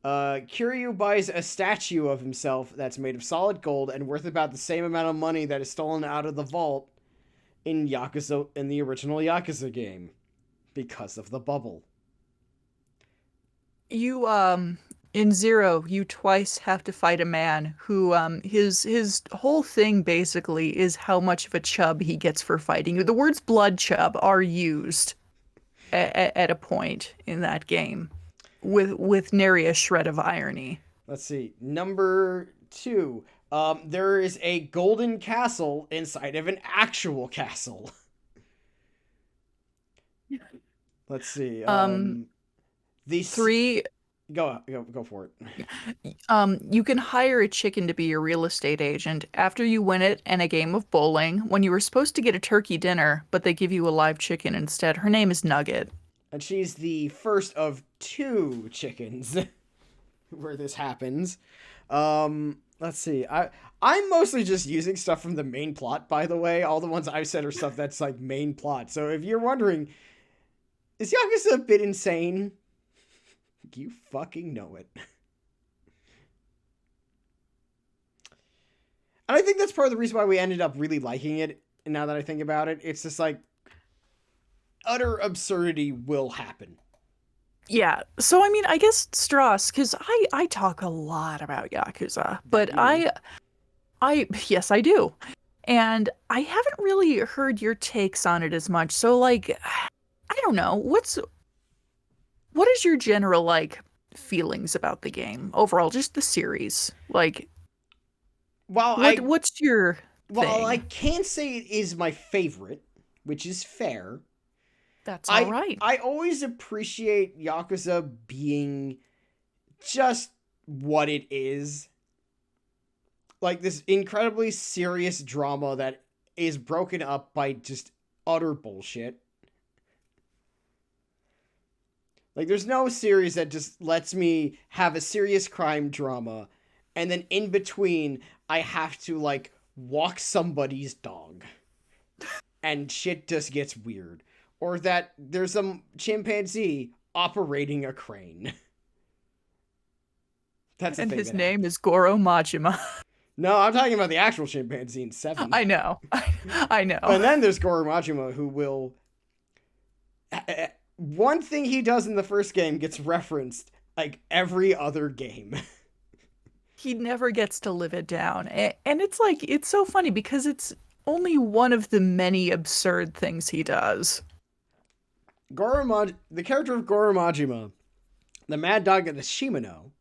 Kiryu buys a statue of himself that's made of solid gold and worth about the same amount of money that is stolen out of the vault in the original Yakuza game because of the bubble.
You in 0, you twice have to fight a man who his whole thing basically is how much of a chub he gets for fighting you. The words blood chub are used at a point in that game with nary a shred of irony.
Let's see. Number 2. There is a golden castle inside of an actual castle. Let's see. These
3.
Go for it.
You can hire a chicken to be your real estate agent after you win it in a game of bowling when you were supposed to get a turkey dinner, but they give you a live chicken instead. Her name is Nugget.
And she's the first of 2 chickens where this happens. Let's see. I'm mostly just using stuff from the main plot, by the way. All the ones I've said are stuff that's like main plot. So if you're wondering, is Yakuza a bit insane? You fucking know it. And I think that's part of the reason why we ended up really liking it. And now that I think about it, it's just like utter absurdity will happen.
Yeah. So, I mean, I guess Stross, because I talk a lot about Yakuza, but yes, I do. And I haven't really heard your takes on it as much. So, like, I don't know. What is your general, like, feelings about the game overall, just the series? Like, what's your thing?
Well, I can't say it is my favorite, which is fair.
That's all right.
I always appreciate Yakuza being just what it is. Like this incredibly serious drama that is broken up by just utter bullshit. Like, there's no series that just lets me have a serious crime drama, and then in between, I have to, like, walk somebody's dog. And shit just gets weird. Or that there's a chimpanzee operating a crane. That's
And his name is Goro Majima.
No, I'm talking about the actual chimpanzee in 7.
I know. I know.
And then there's Goro Majima, who will... One thing he does in the first game gets referenced, like, every other game.
He never gets to live it down. And it's like, it's so funny because it's only one of the many absurd things he does.
The character of Goro Majima, the mad dog of the Shimano,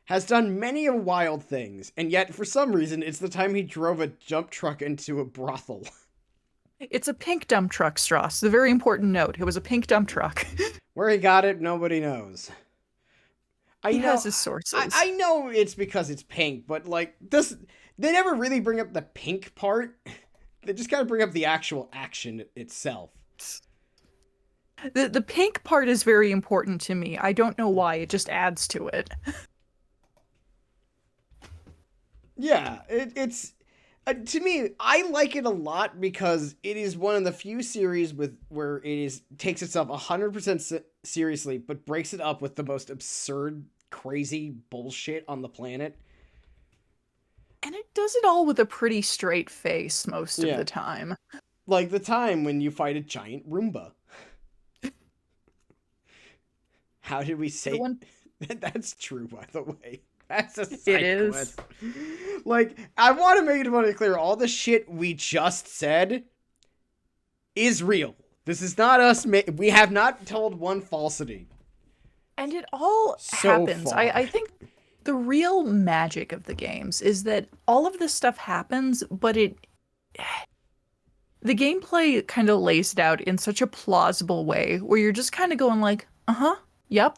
has done many wild things, and yet, for some reason, it's the time he drove a dump truck into a brothel.
It's a pink dump truck, Stross. A very important note. It was a pink dump truck.
Where he got it, nobody knows.
He has his sources.
I know it's because it's pink, but, like, they never really bring up the pink part. They just gotta bring up the actual action itself.
The pink part is very important to me. I don't know why. It just adds to it.
Yeah, it's... to me, I like it a lot because it is one of the few series where it takes itself 100% seriously, but breaks it up with the most absurd, crazy bullshit on the planet.
And it does it all with a pretty straight face most of the time.
Like the time when you fight a giant Roomba. How did we say... That's true, by the way. That's a side quest. Like, I want to make it clear, all the shit we just said is real. This is not us. We have not told one falsity.
And it all happens. I think the real magic of the games is that all of this stuff happens, but the gameplay kind of lays it out in such a plausible way where you're just kind of going like, yep,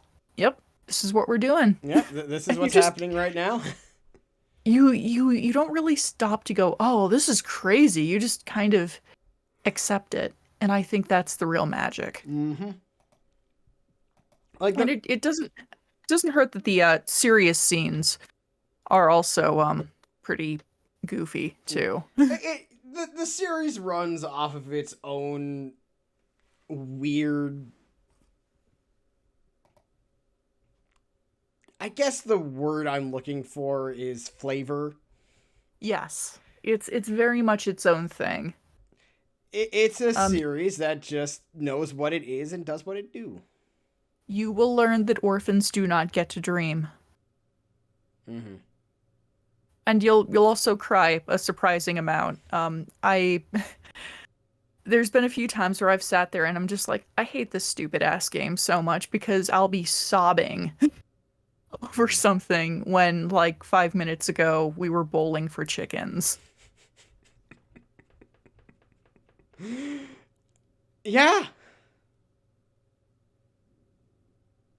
this is what we're doing.
Yep, this is what's happening right now.
You don't really stop to go, oh, this is crazy. You just kind of accept it. And I think that's the real magic.
Mm-hmm.
And it doesn't hurt that the serious scenes are also pretty goofy too.
The series runs off of its own weird... I guess the word I'm looking for is flavor.
Yes. It's very much its own thing.
It's a series that just knows what it is and does what it do.
You will learn that orphans do not get to dream.
Mm-hmm.
And you'll also cry a surprising amount. There's been a few times where I've sat there and I'm just like, I hate this stupid ass game so much because I'll be sobbing over something when, like, 5 minutes ago, we were bowling for chickens.
Yeah.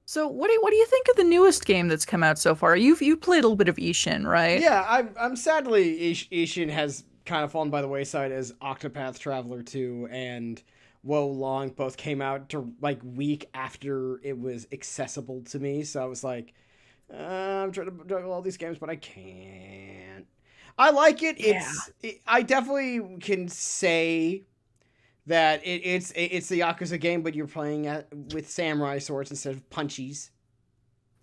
So what do you think of the newest game that's come out so far? You've played a little bit of Ishin, right?
Yeah, I'm sadly Ishin has kind of fallen by the wayside as Octopath Traveler 2 and Wo Long both came out to, like, week after it was accessible to me. So I was like, I'm trying to juggle all these games, but I can't. I like it.
Yeah.
I definitely can say that it's the Yakuza game, but you're playing with samurai swords instead of punchies.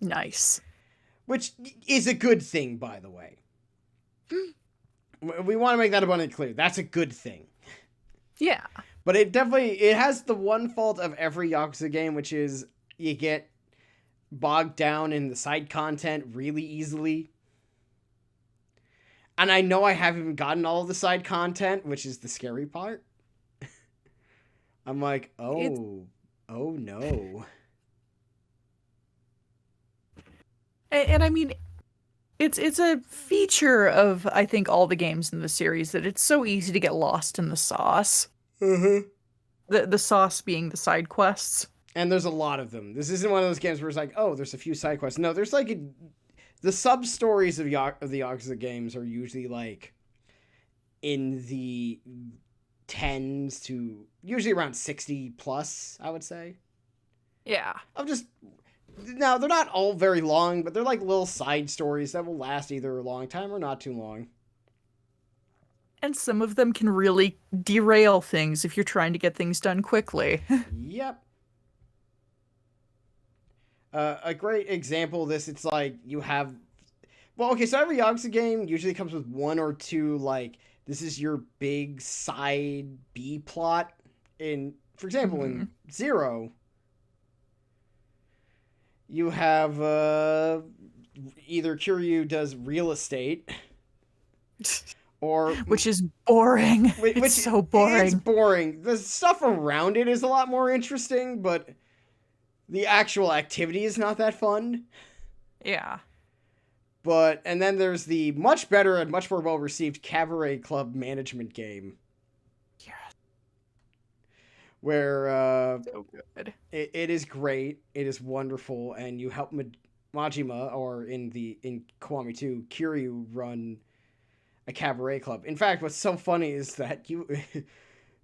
Nice.
Which is a good thing, by the way. We want to make that abundantly clear. That's a good thing.
Yeah.
But it has the one fault of every Yakuza game, which is you get bogged down in the side content really easily. And I know I haven't even gotten all of the side content, which is the scary part. I'm like, oh no.
And I mean, it's a feature of, I think, all the games in the series that it's so easy to get lost in the sauce.
Mm-hmm.
The sauce being the side quests.
And there's a lot of them. This isn't one of those games where it's like, oh, there's a few side quests. No, there's the sub-stories of the Yakuza games are usually like in the tens to usually around 60 plus, I would say.
Yeah.
I'm just now they're not all very long, but they're like little side stories that will last either a long time or not too long.
And some of them can really derail things if you're trying to get things done quickly.
Yep. A great example of this, it's like you have. Well, okay, so every Yakuza game usually comes with one or two, like, this is your big side B plot. For example,
Hmm.
in Zero, you have either Kiryu does real estate, or
Which is boring.
which
It's so
it's
boring.
boring. The stuff around it is a lot more interesting, but the actual activity is not that fun.
Yeah.
And then there's the much better and much more well received Cabaret Club management game,
Yeah.
where
So good.
it is great, it is wonderful, and you help Majima, or in Kiwami 2, Kiryu, run a cabaret club. In fact, what's so funny is that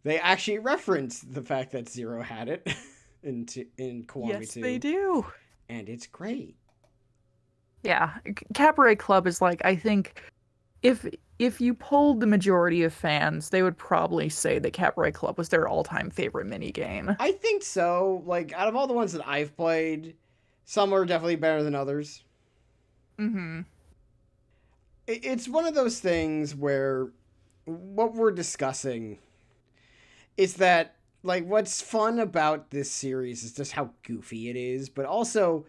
they actually reference the fact that Zero had it in Kiwami
Yes,
2.
they do.
And it's great.
Yeah, Cabaret Club is like, I think if you polled the majority of fans, they would probably say that Cabaret Club was their all-time favorite minigame.
I think so. Like, out of all the ones that I've played, some are definitely better than others.
Mm-hmm.
It's one of those things where what we're discussing is that, like, what's fun about this series is just how goofy it is, but also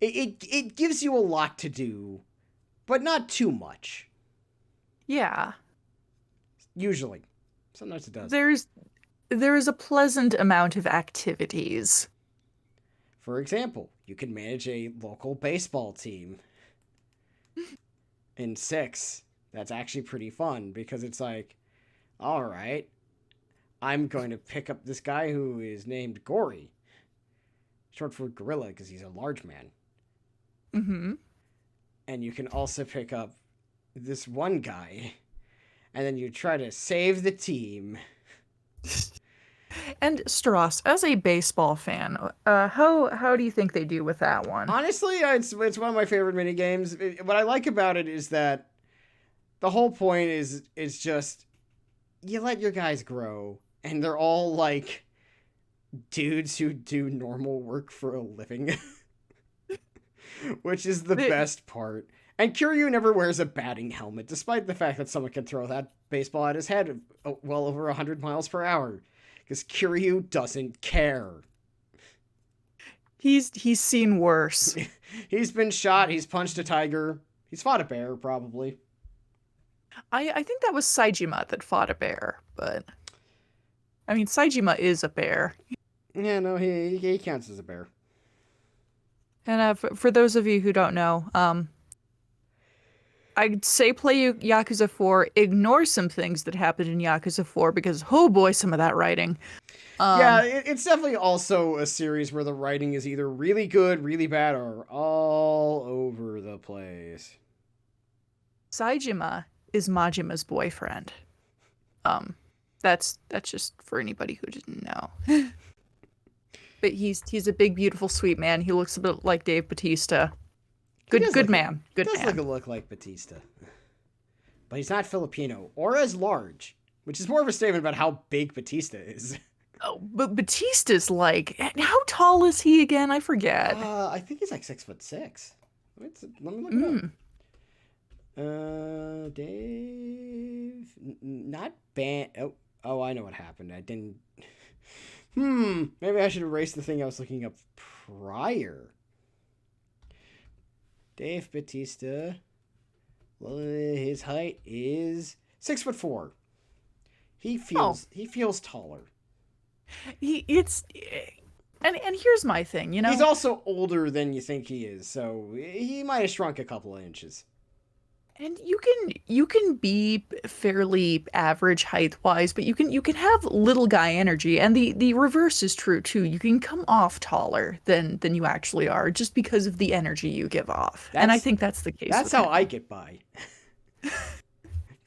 it gives you a lot to do, but not too much.
Yeah.
Usually. Sometimes it does.
There is a pleasant amount of activities.
For example, you can manage a local baseball team in 6. That's actually pretty fun because it's like, all right, I'm going to pick up this guy who is named Gory, short for gorilla because he's a large man.
Mm-hmm.
And you can also pick up this one guy, and then you try to save the team.
And Stross, as a baseball fan, how do you think they do with that one?
Honestly, it's one of my favorite mini games. What I like about it is that the whole point is just you let your guys grow, and they're all like dudes who do normal work for a living, which is the best part. And Kiryu never wears a batting helmet, despite the fact that someone can throw that baseball at his head well over 100 miles per hour. Because Kiryu doesn't care.
He's seen worse.
He's been shot, he's punched a tiger, he's fought a bear, probably.
I think that was Saejima that fought a bear, but I mean Saejima is a bear.
Yeah, no, he counts as a bear.
And for those of you who don't know, I'd say play Yakuza 4, ignore some things that happened in Yakuza 4 because, oh boy, some of that writing.
Yeah, it's definitely also a series where the writing is either really good, really bad, or all over the place.
Saejima is Majima's boyfriend. That's just for anybody who didn't know. But he's a big, beautiful, sweet man. He looks a bit like Dave Bautista. Good man. Good man.
Does look like Batista. But he's not Filipino or as large, which is more of a statement about how big Batista is.
Oh, but Batista's like, how tall is he again? I forget.
I think he's like 6'6". Let me look it up. Dave, not bad. Oh, I know what happened. I didn't. Maybe I should erase the thing I was looking up prior. Dave Bautista. Well, his height is 6'4". He feels taller.
And here's my thing, you know.
He's also older than you think he is, so he might have shrunk a couple of inches.
And you can be fairly average height wise, but you can have little guy energy, and the reverse is true too. You can come off taller than you actually are just because of the energy you give off. And I think that's the case.
That's how I get by.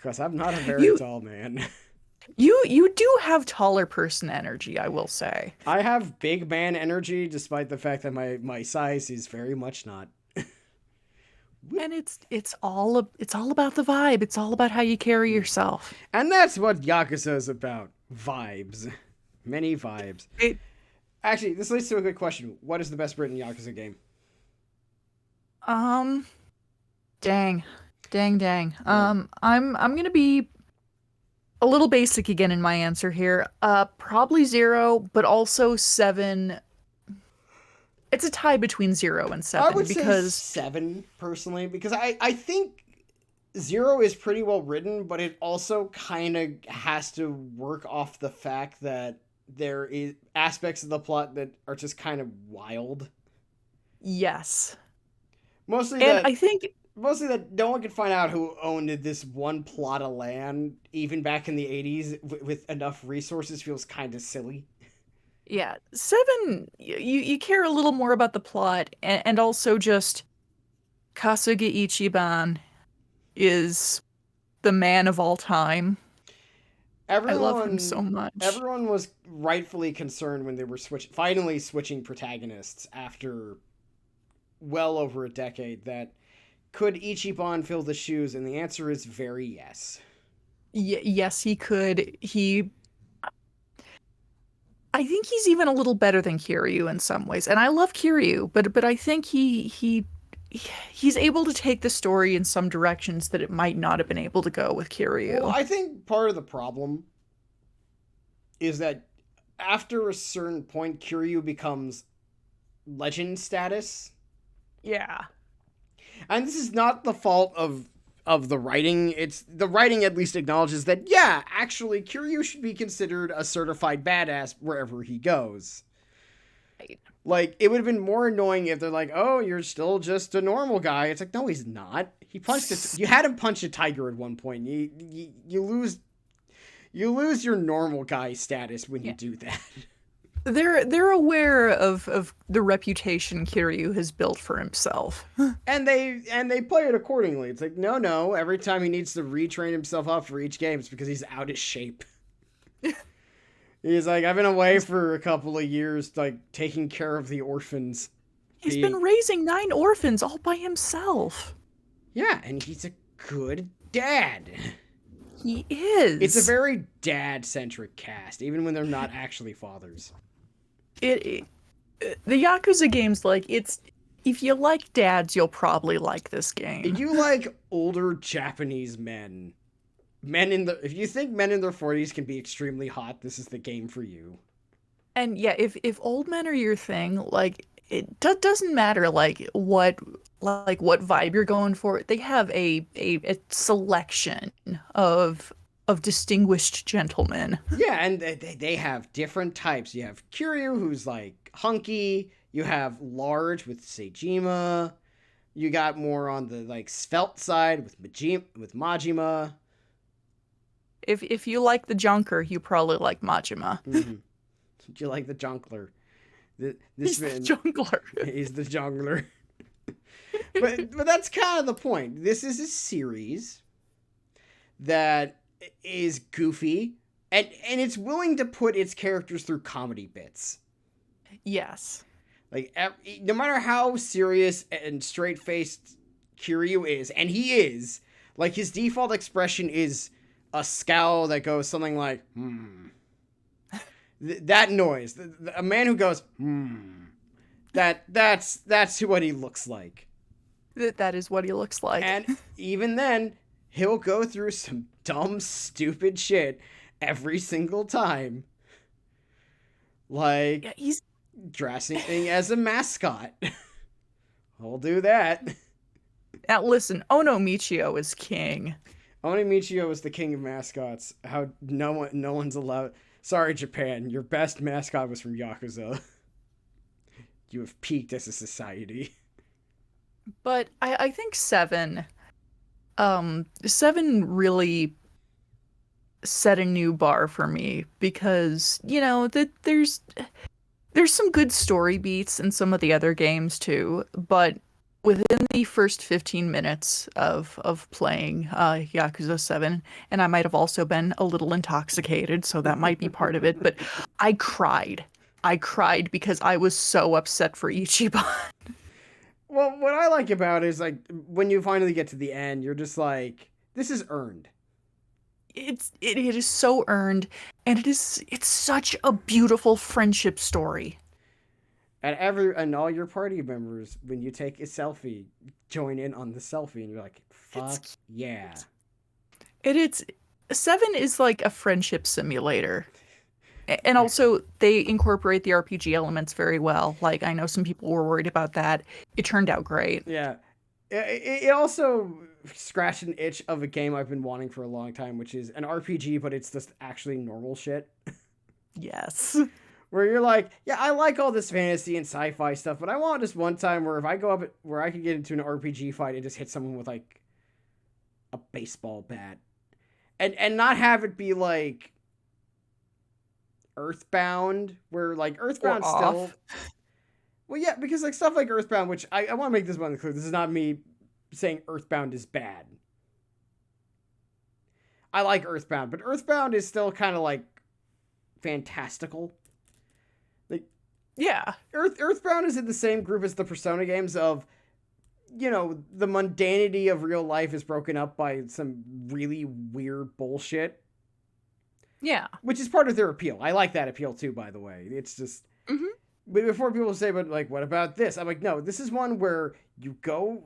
Because I'm not a very
You
tall man.
you do have taller person energy, I will say.
I have big man energy, despite the fact that my size is very much not.
And it's all about the vibe. It's all about how you carry yourself.
And that's what Yakuza is about. Vibes. Many vibes.
It,
Actually, this leads to a good question. What is the best written Yakuza game?
um dang. Dang.
Yeah.
I'm going to be a little basic again in my answer here. Probably 0, but also 7. It's a tie between 0 and
I
7
would say
because
7, personally, because I think 0 is pretty well written, but it also kind of has to work off the fact that there is aspects of the plot that are just kind of wild.
yes.
Mostly
And
that
I think
mostly that no one could find out who owned this one plot of land, even back in the 80s, with enough resources feels kind of silly.
yeah, 7 you care a little more about the plot and also just Kasuga Ichiban is the man of all time. I love him so
Everyone
much.
everyone was rightfully concerned when they were finally switching protagonists after well over a decade that could Ichiban fill the shoes, and the answer is very yes.
Yes, he could. I think he's even a little better than Kiryu in some ways. And I love Kiryu, but I think he's able to take the story in some directions that it might not have been able to go with
Well,
Kiryu.
I think part of the problem is that after a certain point, Kiryu becomes legend status.
Yeah.
And this is not the fault of the writing. It's the writing at least acknowledges that yeah, actually Kiryu should be considered a certified badass wherever he goes.
Right.
Like it would have been more annoying if they're like, "Oh, you're still just a normal guy." It's like, "No, he's not. He punched it. You had him punch a tiger at one point. You lose your normal guy status when you
Yeah.
do that."
They're aware of the reputation Kiryu has built for himself.
And they play it accordingly. It's like, no, every time he needs to retrain himself up for each game, it's because he's out of shape. He's like, I've been away for a couple of years, like taking care of the orphans.
He's been raising 9 orphans all by himself.
Yeah, and he's a good dad.
He is.
It's a very dad-centric cast, even when they're not actually fathers.
it the Yakuza games, like, it's if you like dads, you'll probably like this game.
If you like older Japanese men, if you think men in their 40s can be extremely hot, this is the game for you.
And yeah, if old men are your thing, like it doesn't matter like what vibe you're going for. They have a selection of distinguished gentlemen.
Yeah, and they have different types. You have Kiryu, who's like hunky. You have large with Seijima. You got more on the like svelte side with Majima.
If you like the junker, you probably like Majima.
Mm-hmm. Do you like the junkler? This
He's the
man,
jungler.
he's the jungler. but that's kind of the point. This is a series that is goofy and it's willing to put its characters through comedy bits.
Yes.
Like no matter how serious and straight-faced Kiryu is, and he is, like his default expression is a scowl that goes something like that noise. A man who goes that's what he looks like.
That is what he looks like.
And even then, he'll go through some dumb, stupid shit every single time. Like,
Yeah, he's
dressing as a mascot. I'll do that.
now listen, Ono Michio is king.
Oni Michio is the king of mascots. How no one's allowed. Sorry, Japan. Your best mascot was from Yakuza. You have peaked as a society.
But I think 7 really set a new bar for me because, there's some good story beats in some of the other games too, but within the first 15 minutes of playing Yakuza 7, and I might have also been a little intoxicated, so that might be part of it, but I cried. I cried because I was so upset for Ichiban.
Well, what I like about it is like when you finally get to the end, you're just like, this is earned.
It is so earned, and it's such a beautiful friendship story.
And all your party members, when you take a selfie, join in on the selfie, and you're like, fuck
It's
yeah.
it's 7 is like a friendship simulator. And also, they incorporate the RPG elements very well. Like, I know some people were worried about that. It turned out great.
Yeah. It also scratched an itch of a game I've been wanting for a long time, which is an RPG, but it's just actually normal shit.
Yes.
Where you're like, yeah, I like all this fantasy and sci-fi stuff, but I want just one time where if I go up, where I could get into an RPG fight and just hit someone with like a baseball bat, and not have it be like Earthbound, where like Earthbound still. Well, yeah, because like stuff like Earthbound, which I want to make this one clear. This is not me saying Earthbound is bad. I like Earthbound, but Earthbound is still kind of like fantastical. Like,
Yeah.
Earthbound is in the same group as the Persona games of, you know, the mundanity of real life is broken up by some really weird bullshit.
Yeah.
Which is part of their appeal. I like that appeal too, by the way. It's just...
Hmm.
But before people say, but like, what about this? I'm like, no, this is one where you go...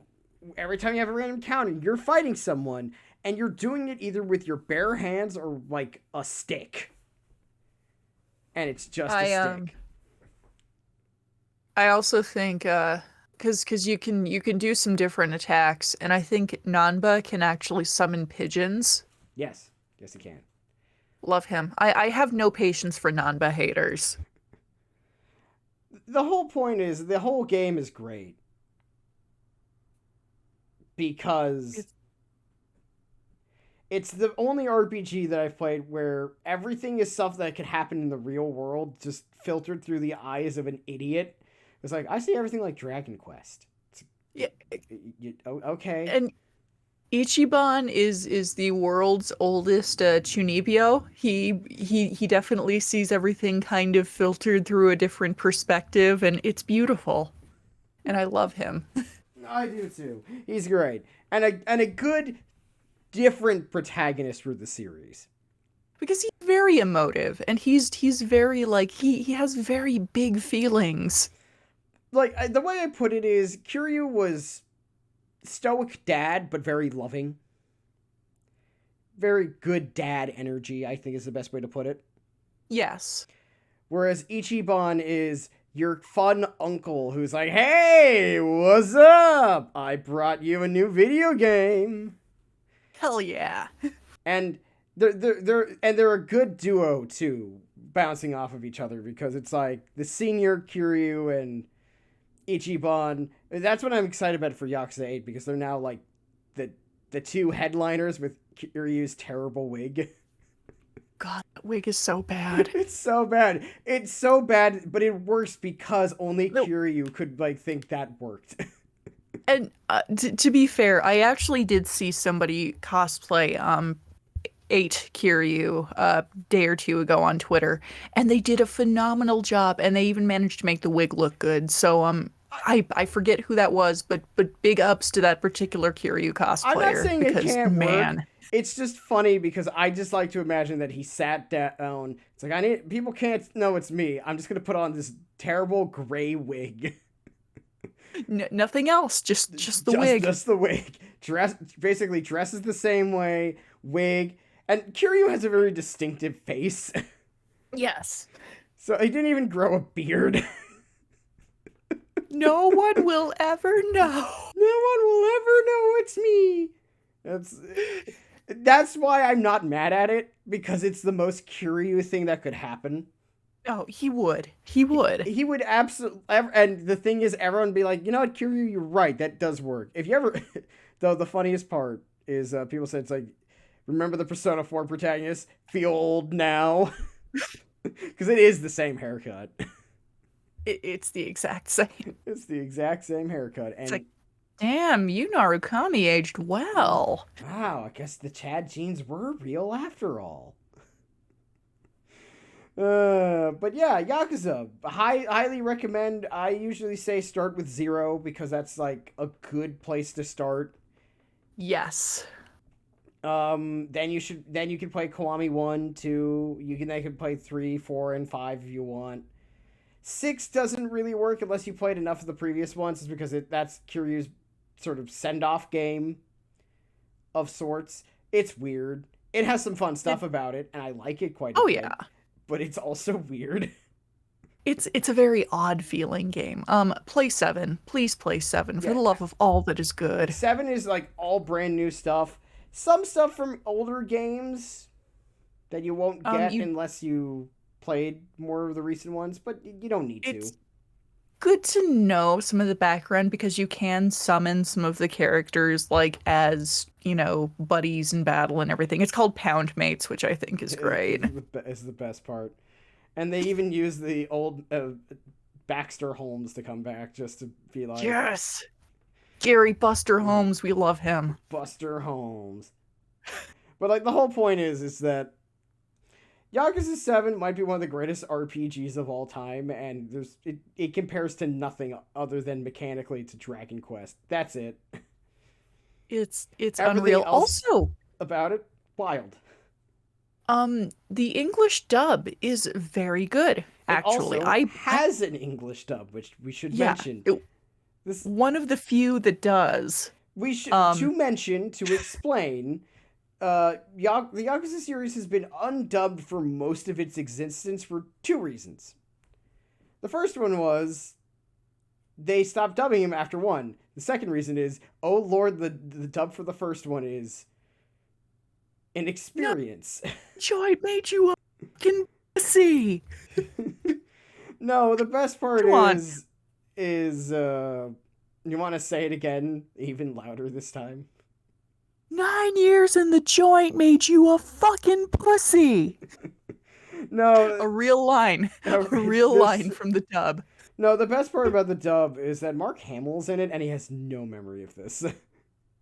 Every time you have a random encounter, you're fighting someone, and you're doing it either with your bare hands or like a stick. And it's just a stick.
I also think because you can do some different attacks, and I think Nanba can actually summon pigeons.
Yes. Yes, it can.
Love him. I have no patience for Nanba haters.
The whole point is, the whole game is great. Because it's the only RPG that I've played where everything is stuff that could happen in the real world, just filtered through the eyes of an idiot. It's like, I see everything like Dragon Quest.
Yeah.
Okay.
And Ichiban is the world's oldest Chunibyo. He definitely sees everything kind of filtered through a different perspective, and it's beautiful. And I love him.
I do too. He's great. And a good different protagonist for the series.
Because he's very emotive, and he's very like he has very big feelings.
Like, the way I put it is, Kiryu was stoic dad, but very loving. Very good dad energy, I think is the best way to put it.
Yes.
Whereas Ichiban is your fun uncle who's like, hey, what's up? I brought you a new video game.
Hell yeah.
And they're a good duo too, bouncing off of each other, because it's like the senior Kiryu and Ichiban. That's what I'm excited about for Yakuza 8, because they're now like the two headliners with Kiryu's terrible wig.
God, that wig is so bad.
It's so bad. It's so bad, but it works because only Kiryu could like think that worked.
And to be fair, I actually did see somebody cosplay 8 Kiryu a day or two ago on Twitter, and they did a phenomenal job, and they even managed to make the wig look good. So I forget who that was, but big ups to that particular Kiryu cosplayer.
I'm not saying
because,
it can't
man.
work. It's just funny because I just like to imagine that he sat down. It's like, people can't know it's me. I'm just gonna put on this terrible gray wig.
Nothing else, just the wig.
Just the wig. Basically dresses the same way, wig, and Kiryu has a very distinctive face.
Yes.
So he didn't even grow a beard.
No one will ever know.
No one will ever know it's me. That's why I'm not mad at it, because it's the most Kiryu thing that could happen.
Oh, he would. He would.
He would absolutely. And the thing is, everyone would be like, you know what, Kiryu, you're right. That does work. If you ever, though, the funniest part is people said it's like, remember the Persona 4 protagonist? Feel old now, because it is the same haircut.
It's the exact same.
It's the exact same haircut, and
It's like Damn, you Narukami aged well.
Wow, I guess the Chad genes were real after all. But yeah, Yakuza. Highly recommend. I usually say start with 0 because that's like a good place to start.
Yes.
Then you can play Kiwami 1, 2. Then you can play 3, 4, and 5 if you want. 6 doesn't really work unless you played enough of the previous ones, is because that's Kiryu's sort of send-off game of sorts. It's weird. It has some fun stuff about it, and I like it quite a
Oh
bit.
yeah.
But it's also weird.
It's a very odd feeling game. Play 7. Please play 7 for
Yeah,
the love of all that is good.
7 is like all brand new stuff. Some stuff from older games that you won't get
You
unless you played more of the recent ones, but you don't need to.
it's good to know some of the background because you can summon some of the characters like as, buddies in battle and everything. It's called Pound Mates, which I think is great.
Is the best part. And they even use the old Baxter Holmes to come back just to be like,
Yes. Gary Buster Holmes, we love him.
Buster Holmes. But like the whole point is that Yakuza 7 might be one of the greatest RPGs of all time, and it compares to nothing other than mechanically to Dragon Quest. That's it.
It's
Everything
unreal.
else
Also,
about it, wild.
the English dub is very good, actually.
It also has an English dub, which we should
Yeah,
mention. This
one of the few that does.
we should to explain. The Yakuza series has been undubbed for most of its existence for 2 reasons. The first one was they stopped dubbing him after 1. The second reason is, oh lord, the dub for the first one is an experience.
Joy made you a fucking pussy.
No, the best part
Come on.
is you want to say it again, even louder this time?
9 years in the joint made you a fucking pussy.
No,
A real line. A real line from the dub.
No, the best part about the dub is that Mark Hamill's in it, and he has no memory of this.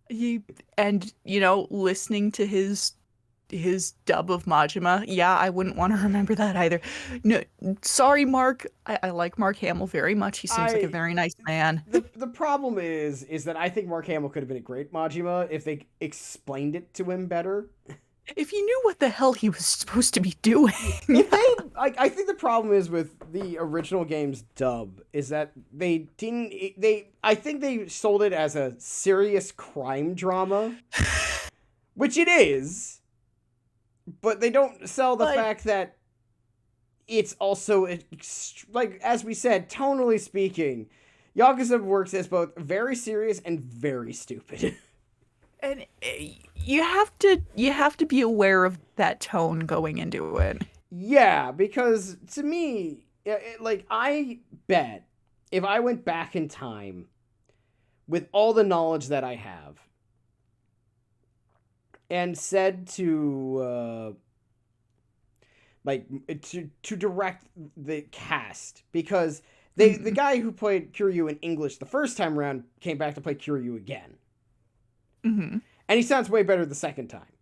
Listening to his dub of Majima, yeah, I wouldn't want to remember that either. No, sorry, Mark. I like Mark Hamill very much. He seems like a very nice man.
The problem is that I think Mark Hamill could have been a great Majima if they explained it to him better.
If you knew what the hell he was supposed to be doing.
I think the problem is with the original game's dub is that I think they sold it as a serious crime drama, which it is, but they don't sell the fact that it's also, like, as we said, tonally speaking, Yakuza works as both very serious and very stupid.
And you have to be aware of that tone going into it.
Yeah, because to me, I bet if I went back in time with all the knowledge that I have and said to to direct the cast, because the guy who played Kiryu in English the first time around came back to play Kiryu again.
Mm-hmm.
And he sounds way better the second time.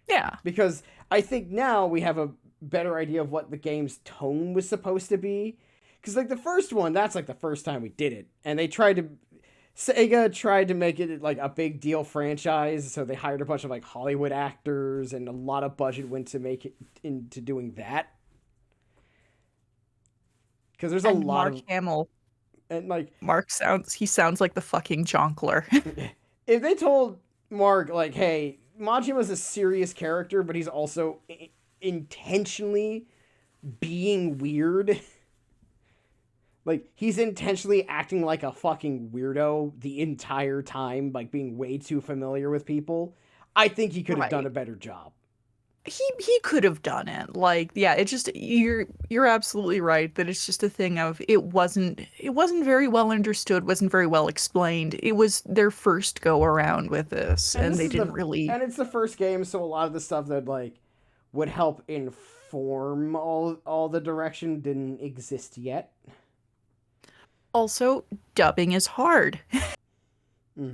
Yeah.
Because I think now we have a better idea of what the game's tone was supposed to be. Because, like, the first one, that's, like, the first time we did it. And Sega tried to make it, like, a big deal franchise. So they hired a bunch of, like, Hollywood actors. And a lot of budget went to make it into doing that. Because there's a lot
Mark Hamill.
And, like...
He sounds like the fucking jonkler.
If they told Mark, like, hey, Majima's a serious character, but he's also intentionally being weird. Like, he's intentionally acting like a fucking weirdo the entire time, like, being way too familiar with people. I think he could have done a better job.
He could have done it. Like, yeah, it just you're absolutely right that it's just a thing of it wasn't very well understood, wasn't very well explained. It was their first go around with this, and they didn't really.
And it's the first game, so a lot of the stuff that like would help inform all the direction didn't exist yet.
Also, dubbing is hard.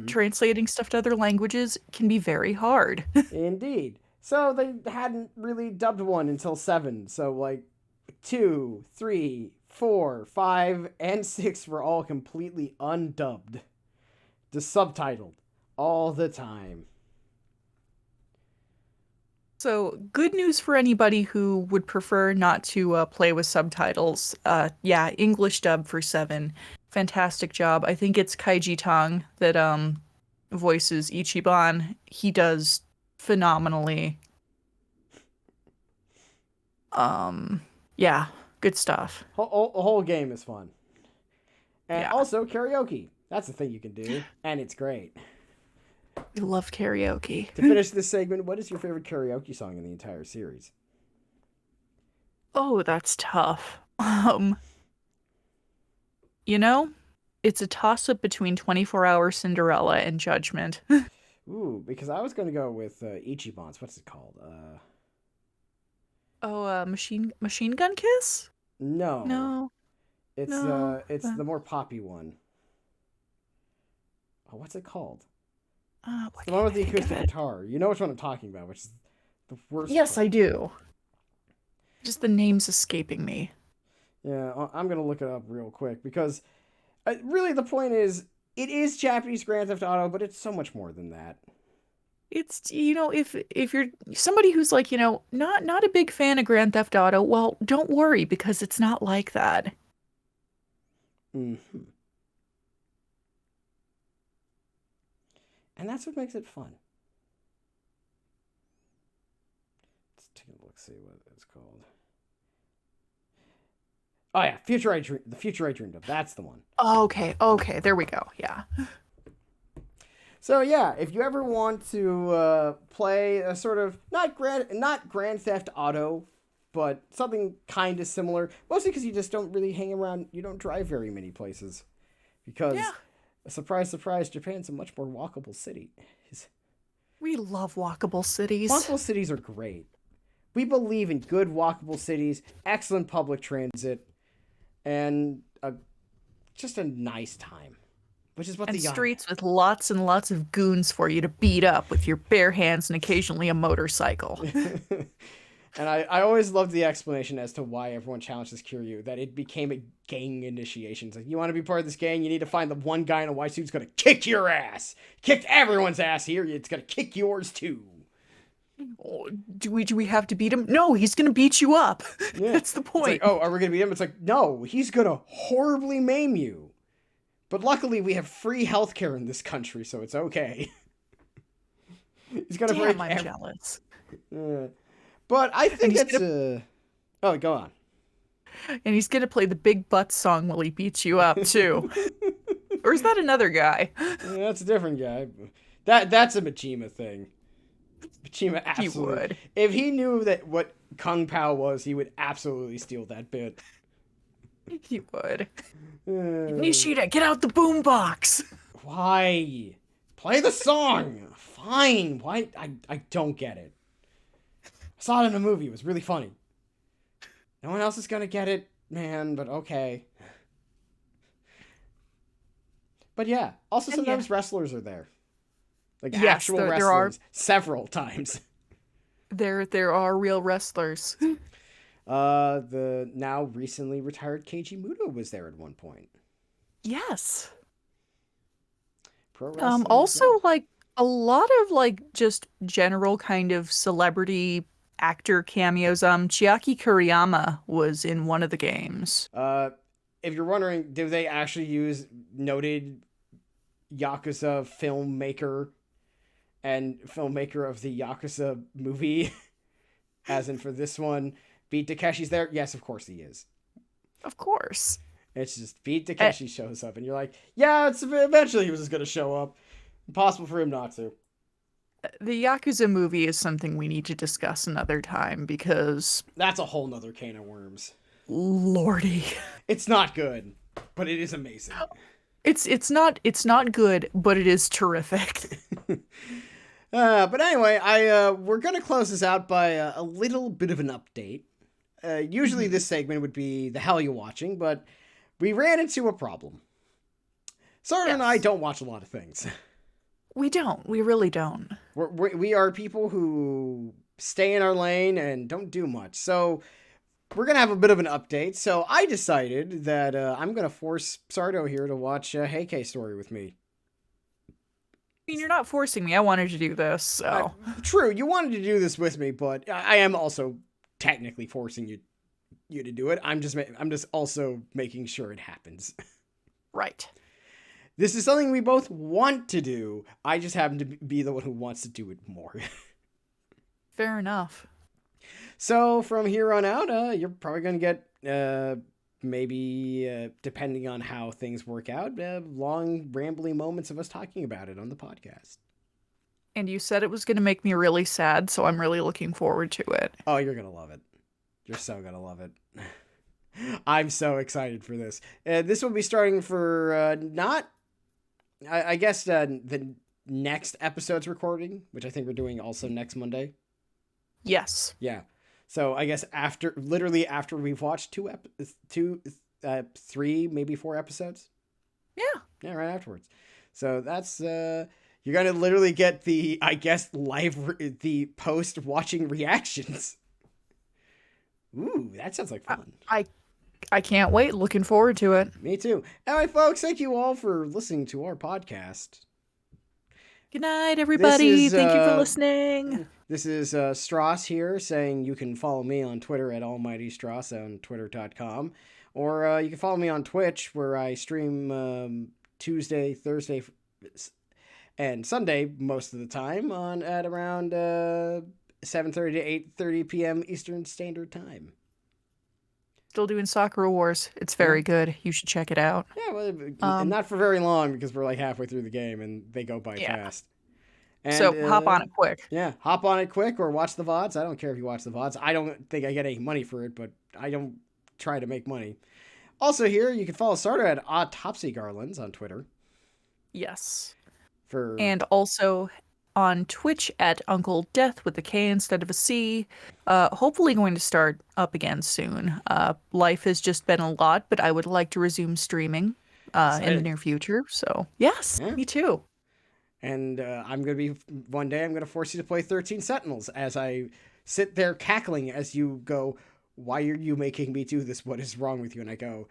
translating stuff to other languages can be very hard.
Indeed. So they hadn't really dubbed one until 7. So like 2, 3, 4, 5, and 6 were all completely undubbed. Just subtitled all the time.
So, good news for anybody who would prefer not to play with subtitles. Yeah, English dub for 7. Fantastic job. I think it's Kaiji Tong that voices Ichiban. He does phenomenally. Yeah, good stuff.
The whole game is fun. And
Yeah.
also karaoke. That's a thing you can do, and it's great.
We love karaoke.
To finish this segment, what is your favorite karaoke song in the entire series?
Oh, that's tough. You know, it's a toss-up between 24-Hour Cinderella and Judgment.
Ooh, because I was going to go with Ichiban's. What's it called?
Machine Gun Kiss?
No.
No.
It's
No.
the more poppy one. Oh, what's it called?
Why
The one with the
can't I think of
acoustic
it?
guitar. You know which one I'm talking about, which is the worst.
Yes,
part.
I do. Just the name's escaping me.
Yeah, I'm gonna look it up real quick because really the point is it is Japanese Grand Theft Auto, but it's so much more than that.
It's if you're somebody who's like, not a big fan of Grand Theft Auto, well, don't worry because it's not like that.
Hmm. And that's what makes it fun. Let's take a look, see what it's called. Oh yeah, the Future I Dreamed of. That's the one.
Okay, there we go. Yeah.
So yeah, if you ever want to play a sort of not Grand Theft Auto, but something kind of similar, mostly because you just don't really hang around, you don't drive very many places, because surprise, surprise, Japan's a much more walkable city.
We love walkable cities.
Walkable cities are great. We believe in good walkable cities, excellent public transit, and just a nice time. Which is what
And
the young
streets with lots and lots of goons for you to beat up with your bare hands and occasionally a motorcycle.
And I always loved the explanation as to why everyone challenges Kiryu, that it became a gang initiation. It's like, you want to be part of this gang, you need to find the one guy in a white suit who's going to kick your ass. Kicked everyone's ass here, it's going to kick yours too.
Oh, do we have to beat him? No, he's gonna beat you up.
Yeah.
That's the point.
It's like, oh, are we going to beat him? It's like, no, he's going to horribly maim you. But luckily, we have free healthcare in this country, so it's okay. He's going to break
Damn, I'm jealous.
But I think
he's
it's... Oh, go on.
And he's gonna play the big butt song while he beats you up too. Or is that another guy?
Yeah, that's a different guy. That's a Majima thing. Majima absolutely.
He would.
If he knew that what Kung Pao was, he would absolutely steal that bit.
He would. Nishida, get out the boombox.
Why? Play the song. Fine. Why? I don't get it. I saw it in a movie. It was really funny. No one else is gonna get it, man, but okay. But yeah, also sometimes wrestlers are there. Like actual wrestlers.
There are
several times.
There are real wrestlers.
The now recently retired Keiji Muto was there at one point.
Yes.
Pro wrestling.
Also, like a lot of like just general kind of celebrity actor cameos. Chiaki Kuriyama was in one of the games.
If you're wondering, do they actually use noted Yakuza filmmaker and filmmaker of the Yakuza movie, as in for this one, Beat Takeshi's there? Yes, of course he is.
Of course.
It's just Beat Takeshi shows up, and you're like, yeah, eventually he was just going to show up. Impossible for him not to.
The Yakuza movie is something we need to discuss another time because...
That's a whole nother can of worms.
Lordy.
It's not good, but it is amazing.
It's not good, but it is terrific.
But anyway, we're gonna close this out by a little bit of an update. Usually this segment would be the hell you watching, but we ran into a problem. Sardo and I don't watch a lot of things.
We don't. We really don't.
We are people who stay in our lane and don't do much. So we're going to have a bit of an update. So I decided that I'm going to force Sardo here to watch Heike Story with me.
I mean, you're not forcing me. I wanted to do this, so.
True, you wanted to do this with me, but I am also technically forcing you to do it. I'm just also making sure it happens.
Right.
This is something we both want to do. I just happen to be the one who wants to do it more.
Fair enough.
So from here on out, you're probably going to get maybe, depending on how things work out, long, rambly moments of us talking about it on the podcast.
And you said it was going to make me really sad, so I'm really looking forward to it.
Oh, you're going to love it. You're so going to love it. I'm so excited for this. This will be starting for I guess the next episode's recording, which I think we're doing also next Monday.
Yes.
Yeah. So I guess literally after we've watched three, maybe 4 episodes.
Yeah.
Yeah, right afterwards. So that's you're gonna literally get the the post watching reactions. Ooh, that sounds like fun.
I can't wait. Looking forward to it.
Me too. Anyway, folks, thank you all for listening to our podcast.
Good night, everybody. Thank you for listening.
This is Stross here saying you can follow me on Twitter at almightystross on twitter.com. Or you can follow me on Twitch where I stream Tuesday, Thursday, and Sunday most of the time at around 7:30 to 8:30 p.m. Eastern Standard Time.
Still doing Sakura Wars. It's very good. You should check it out.
Yeah, well, not for very long because we're like halfway through the game and they go by fast. And,
so hop on it quick.
Yeah, hop on it quick or watch the VODs. I don't care if you watch the VODs. I don't think I get any money for it, but I don't try to make money. Also here, you can follow Sardo at Autopsy Garlands on Twitter.
Yes.
And
also on Twitch at Uncle Death with a K instead of a C. Hopefully going to start up again soon. Life has just been a lot, but I would like to resume streaming in the near future. So yes, me too.
And I'm going to be, one day I'm going to force you to play 13 Sentinels as I sit there cackling as you go, why are you making me do this? What is wrong with you? And I go,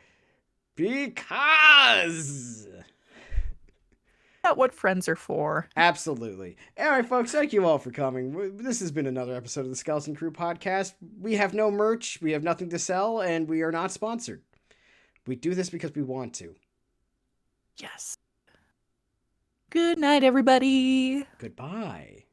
because...
That's what friends are for.
Absolutely. Anyway, folks, thank you all for coming. This has been another episode of the Skeleton Crew podcast. We have no merch, we have nothing to sell, and we are not sponsored. We do this because we want to.
Yes. Good night, everybody.
Goodbye.